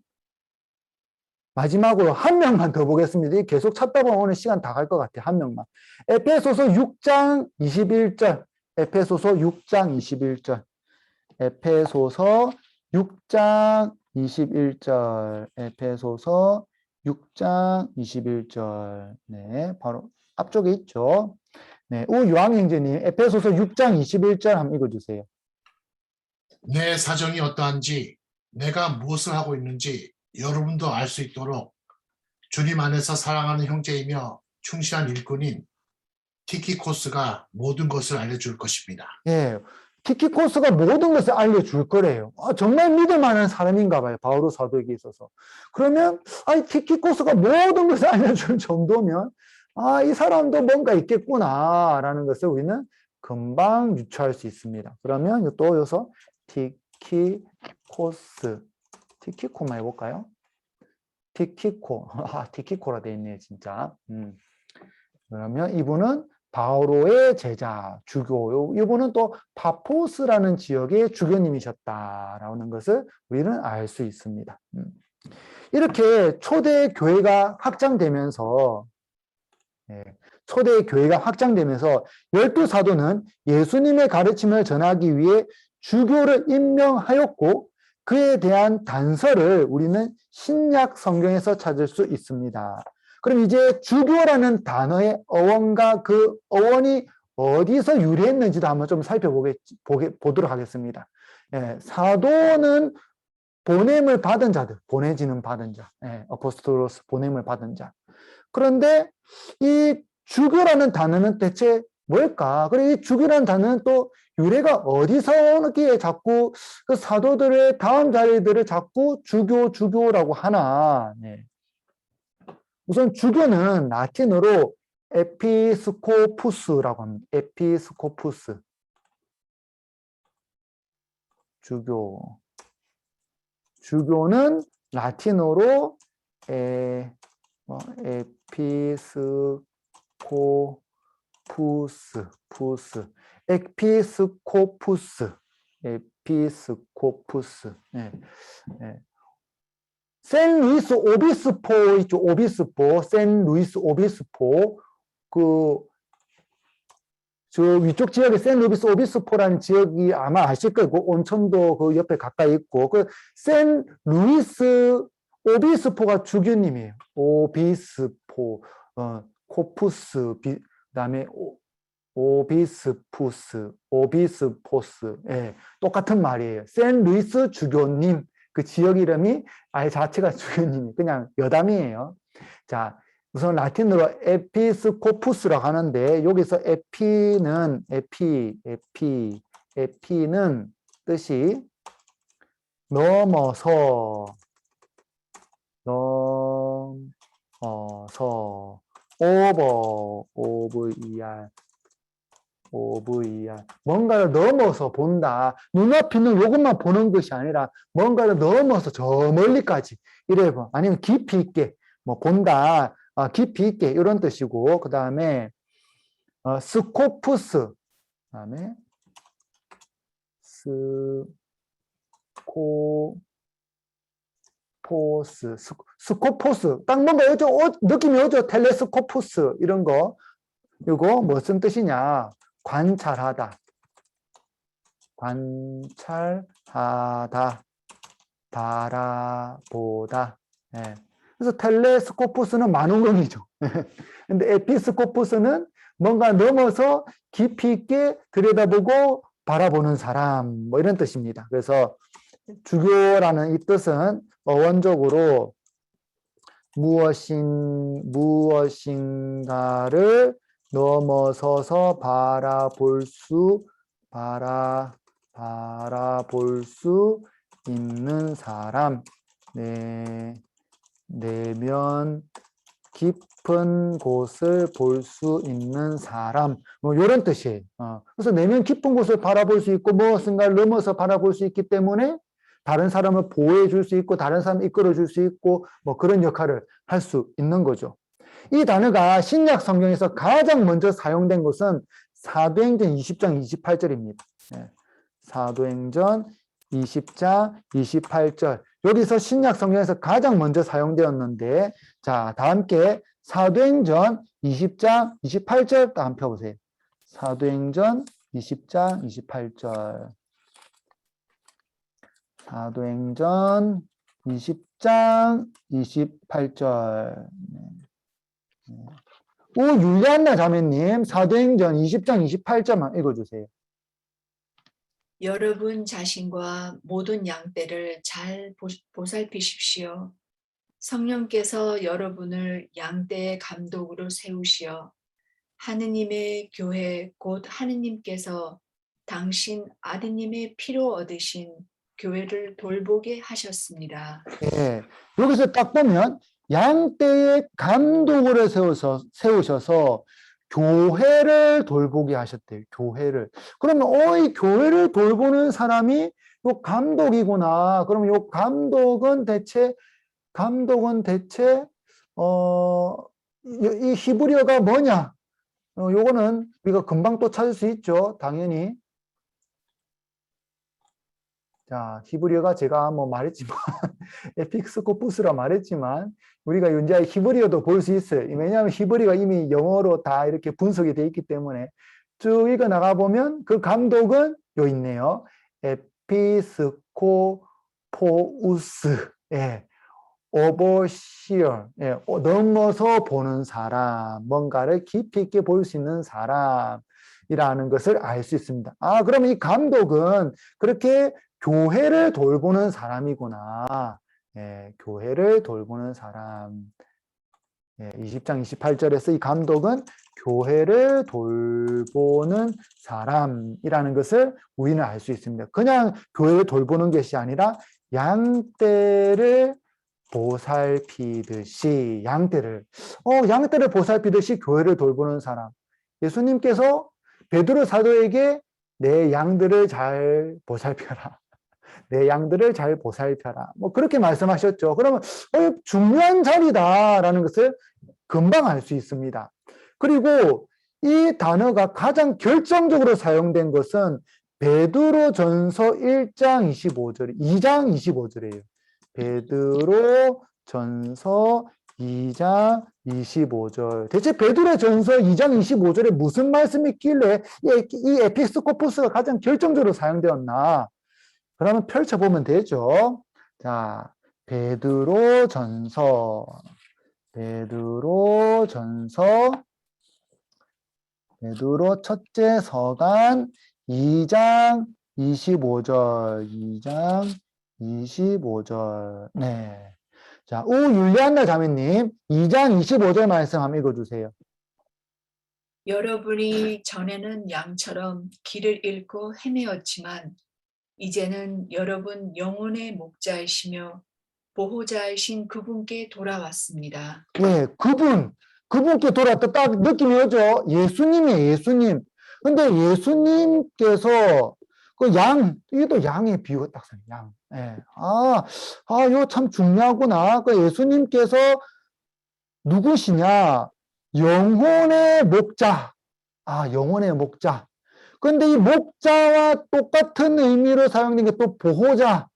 마지막으로 한 명만 더 보겠습니다. 계속 찾다 보면 오늘 시간 다 갈 것 같아요. 한 명만. 에페소서 6장 21절. 에페소서 6장 21절. 에페소서 6장 21절. 에페소서 6장 21절. 네, 바로 앞쪽에 있죠. 네, 우유왕형제님 에페소서 6장 21절 한번 읽어주세요. 내 사정이 어떠한지, 내가 무엇을 하고 있는지 여러분도 알 수 있도록 주님 안에서 사랑하는 형제이며 충실한 일꾼인 티키코스가 모든 것을 알려줄 것입니다. 예, 티키코스가 모든 것을 알려줄 거래요. 정말 믿을 만한 사람인가 봐요. 바오로 사도에게 있어서. 그러면 티키코스가 모든 것을 알려줄 정도면 이 사람도 뭔가 있겠구나라는 것을 우리는 금방 유추할 수 있습니다. 그러면 또 여기서 티키코만 해볼까요? 티키코라 돼 있네요, 진짜. 그러면 이분은 바오로의 제자, 주교, 이분은 또 파포스라는 지역의 주교님이셨다라는 것을 우리는 알 수 있습니다. 이렇게 초대 교회가 확장되면서 열두 사도는 예수님의 가르침을 전하기 위해 주교를 임명하였고 그에 대한 단서를 우리는 신약 성경에서 찾을 수 있습니다. 그럼 이제 주교라는 단어의 어원과 그 어원이 어디서 유래했는지도 한번 좀 살펴보도록 하겠습니다. 사도는 보냄을 받은 자들, 보내지는 받은 자, 어포스토로스 보냄을 받은 자. 그런데 이 주교라는 단어는 대체 뭘까? 그리고 이 주교라는 단어는 또 유래가 어디서기에 자꾸 그 사도들의 다음 자리들을 자꾸 주교라고 하나? 우선 주교는 라틴어로 에피스코푸스라고 합니다. 에피스코푸스. 주교는 라틴어로 에피스코푸스. 샌루이스 오비스포 있죠. 샌루이스 오비스포. 저 위쪽 지역에 샌루이스 오비스포라는 지역이 아마 아실 거고, 온천도 그 옆에 가까이 있고, 그 샌루이스 오비스포가 주교님이에요. 오비스포, 코푸스, 그다음에 오비스포스, 똑같은 말이에요. 샌루이스 주교님. 그 지역 이름이 아예 자체가 주교님이 그냥 여담이에요. 자, 우선 라틴어로 에피스코푸스라고 하는데 여기서 에피는 뜻이 넘어서 OVER 뭔가를 넘어서 본다. 눈앞에 있는 이것만 보는 것이 아니라 뭔가를 넘어서 저 멀리까지 이래 봐. 아니면 깊이 있게 뭐 본다. 깊이 있게 이런 뜻이고 그 다음에 스코푸스 그다음에 스코포스 딱 뭔가 느낌이 오죠. 텔레스코푸스 이런 거 이거 무슨 뜻이냐? 관찰하다. 관찰하다. 바라보다. 예. 그래서 텔레스코푸스는 만원경이죠. 근데 에피스코푸스는 뭔가 넘어서 깊이 있게 들여다보고 바라보는 사람, 뭐 이런 뜻입니다. 그래서 주교라는 이 뜻은 어원적으로 무엇인가를 넘어서서 바라볼 수 있는 사람, 내면 깊은 곳을 볼 수 있는 사람, 뭐 이런 뜻이에요. 그래서 내면 깊은 곳을 바라볼 수 있고 무엇인가를 넘어서 바라볼 수 있기 때문에 다른 사람을 보호해 줄 수 있고 다른 사람을 이끌어 줄 수 있고 뭐 그런 역할을 할 수 있는 거죠. 이 단어가 신약 성경에서 가장 먼저 사용된 것은 사도행전 20장 28절입니다. 사도행전 20장 28절. 여기서 신약 성경에서 가장 먼저 사용되었는데, 자, 다 함께 사도행전 20장 28절 다 함께 펴보세요. 사도행전 20장 28절. 사도행전 20장 28절. 오, 율리안나 자매님, 사도행전 20장 28절만 읽어주세요. 여러분 자신과 모든 양떼를 잘 보살피십시오. 성령께서 여러분을 양떼의 감독으로 세우시어 하느님의 교회 곧 하느님께서 당신 아드님의 피로 얻으신 교회를 돌보게 하셨습니다. 예, 여기서 딱 보면 양떼의 감독으로 세우셔서 교회를 돌보게 하셨대요. 교회를. 그러면 이 교회를 돌보는 사람이 요 감독이구나. 그러면 요 감독은 대체 이 히브리어가 뭐냐? 요거는 우리가 금방 또 찾을 수 있죠. 당연히. 자, 히브리어가 제가 뭐 말했지만 에픽스코푸스라 말했지만 우리가 이제 히브리어도 볼 수 있어요. 왜냐하면 히브리어가 이미 영어로 다 이렇게 분석이 되어 있기 때문에 쭉 읽어 나가 보면 그 감독은 요 있네요. 에피스코포우스. 예. 오버시어. 예. 넘어서 보는 사람, 뭔가를 깊이 있게 볼 수 있는 사람이라는 것을 알 수 있습니다. 아, 그러면 이 감독은 그렇게 교회를 돌보는 사람이구나. 예, 교회를 돌보는 사람. 예, 20장 28절에서 이 감독은 교회를 돌보는 사람이라는 것을 우리는 알 수 있습니다. 그냥 교회를 돌보는 것이 아니라 양떼를 보살피듯이 양떼를 보살피듯이 교회를 돌보는 사람. 예수님께서 베드로 사도에게 내 양들을 잘 보살펴라. 내 양들을 잘 보살펴라. 뭐 그렇게 말씀하셨죠. 그러면 중요한 자리다라는 것을 금방 알 수 있습니다. 그리고 이 단어가 가장 결정적으로 사용된 것은 베드로전서 1장 25절, 2장 25절이에요. 베드로전서 2장 25절. 대체 베드로전서 2장 25절에 무슨 말씀이 있길래 이 에피스코푸스가 가장 결정적으로 사용되었나? 그러면 펼쳐보면 되죠. 자, 베드로 첫째 서간 2장 25절. 2장 25절. 네. 자, 율리안나 자매님, 2장 25절 말씀 한번 읽어주세요. 여러분이 전에는 양처럼 길을 잃고 헤매었지만 이제는 여러분 영혼의 목자이시며 보호자이신 그분께 돌아왔습니다. 네, 그분께 돌아왔다. 딱 느낌이 오죠? 예수님이에요, 예수님. 근데 예수님께서 그 이게 또 양의 비유가 딱 써요, 양. 예. 이거 참 중요하구나. 그 예수님께서 누구시냐? 영혼의 목자. 영혼의 목자. 근데 이 목자와 똑같은 의미로 사용된 게 또 보호자.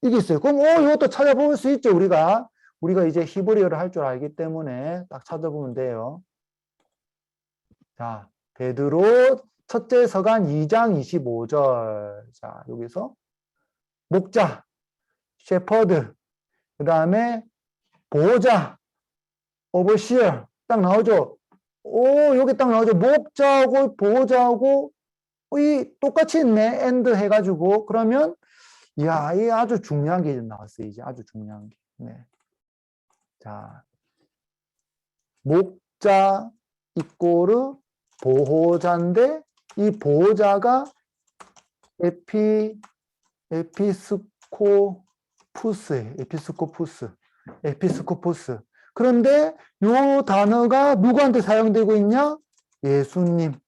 이게 있어요. 그럼 이것도 찾아볼 수 있죠, 우리가 이제 히브리어를 할 줄 알기 때문에 딱 찾아보면 돼요. 자, 베드로 첫째 서간 2장 25절. 자, 여기서 목자, 셰퍼드, 그 다음에 보호자, 오버시어 딱 나오죠. 여기 딱 나오죠. 목자하고 보호자하고 이 똑같이 있네. 엔드 해가지고 그러면 이야, 이 아주 중요한 게 나왔어요. 이제 아주 중요한 게. 네. 자, 목자 이꼬르 보호자인데 이 보호자가 에피스코푸스. 그런데 요 단어가 누구한테 사용되고 있냐? 예수님한테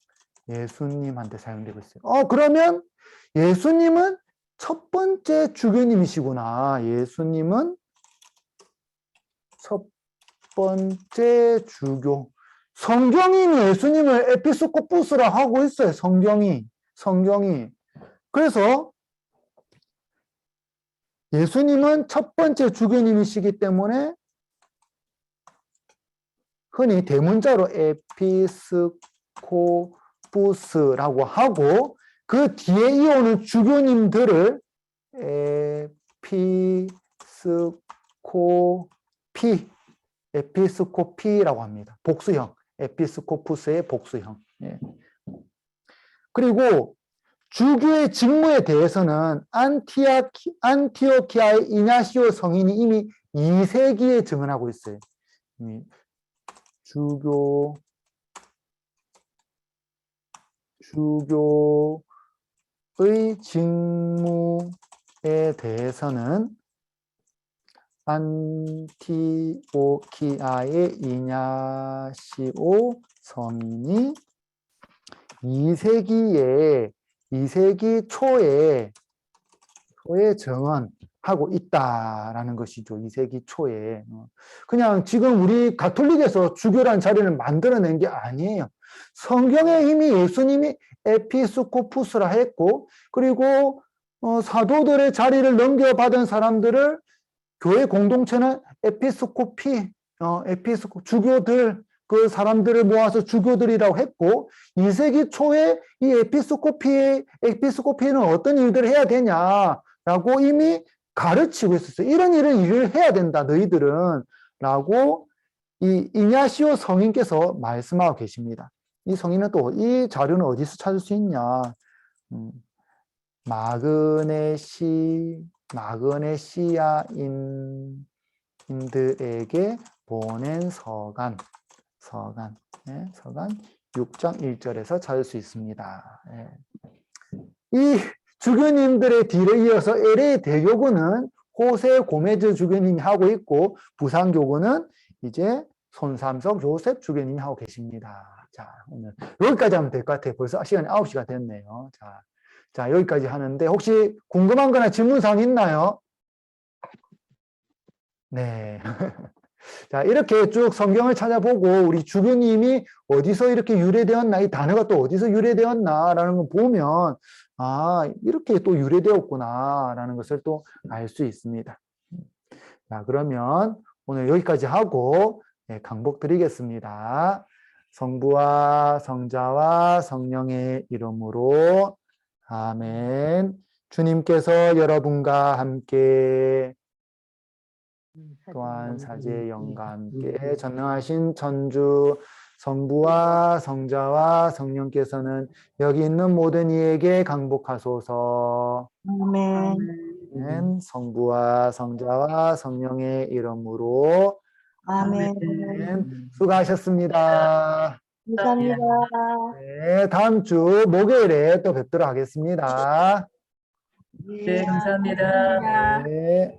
사용되고 있어요. 그러면 예수님은 첫 번째 주교님이시구나. 예수님은 첫 번째 주교. 성경이 예수님을 에피스코푸스라 하고 있어요. 성경이. 그래서 예수님은 첫 번째 주교님이시기 때문에 흔히 대문자로 에피스코푸스라고 하고 그 뒤에 이어오는 주교님들을 에피스코피라고 합니다. 복수형. 에피스코푸스의 복수형. 예. 그리고 주교의 직무에 대해서는 안티오키아의 이냐시오 성인이 이미 2세기에 증언하고 있어요. 주교의 직무에 대해서는 안티오키아의 이냐시오 성인이 2세기 초에 증언하고 있다라는 것이죠. 2세기 초에. 그냥 지금 우리 가톨릭에서 주교란 자리를 만들어낸 게 아니에요. 성경에 이미 예수님이 에피스코푸스라 했고, 그리고 사도들의 자리를 넘겨받은 사람들을 교회 공동체는 주교들, 그 사람들을 모아서 주교들이라고 했고, 2세기 초에 이 에피스코피는 어떤 일들을 해야 되냐라고 이미 가르치고 있었어요. 이런 일을 해야 된다, 너희들은. 라고 이 이냐시오 성인께서 말씀하고 계십니다. 이 성인은 또 이 자료는 어디서 찾을 수 있냐? 마그네시아인들에게 보낸 서간 6장 1절에서 찾을 수 있습니다. 이 주교님들의 뒤를 이어서 LA 대교구는 호세 고메즈 주교님이 하고 있고, 부산교구는 이제 손삼석 요셉 주교님이 하고 계십니다. 자, 오늘 여기까지 하면 될 것 같아요. 벌써 시간이 9시가 됐네요. 자, 여기까지 하는데 혹시 궁금한 거나 질문사항 있나요? 네. 자, 이렇게 쭉 성경을 찾아보고 우리 주교님이 어디서 이렇게 유래되었나, 이 단어가 또 어디서 유래되었나라는 걸 보면, 이렇게 또 유래되었구나라는 것을 또 알 수 있습니다. 자, 그러면 오늘 여기까지 하고 강복 드리겠습니다. 성부와 성자와 성령의 이름으로 아멘. 주님께서 여러분과 함께 또한 사제의 영과 함께 전능하신 천주 성부와 성자와 성령께서는 여기 있는 모든 이에게 강복하소서. 아멘. 성부와 성자와 성령의 이름으로 아멘. 수고하셨습니다. 감사합니다. 네, 다음 주 목요일에 또 뵙도록 하겠습니다. 네, 감사합니다. 네.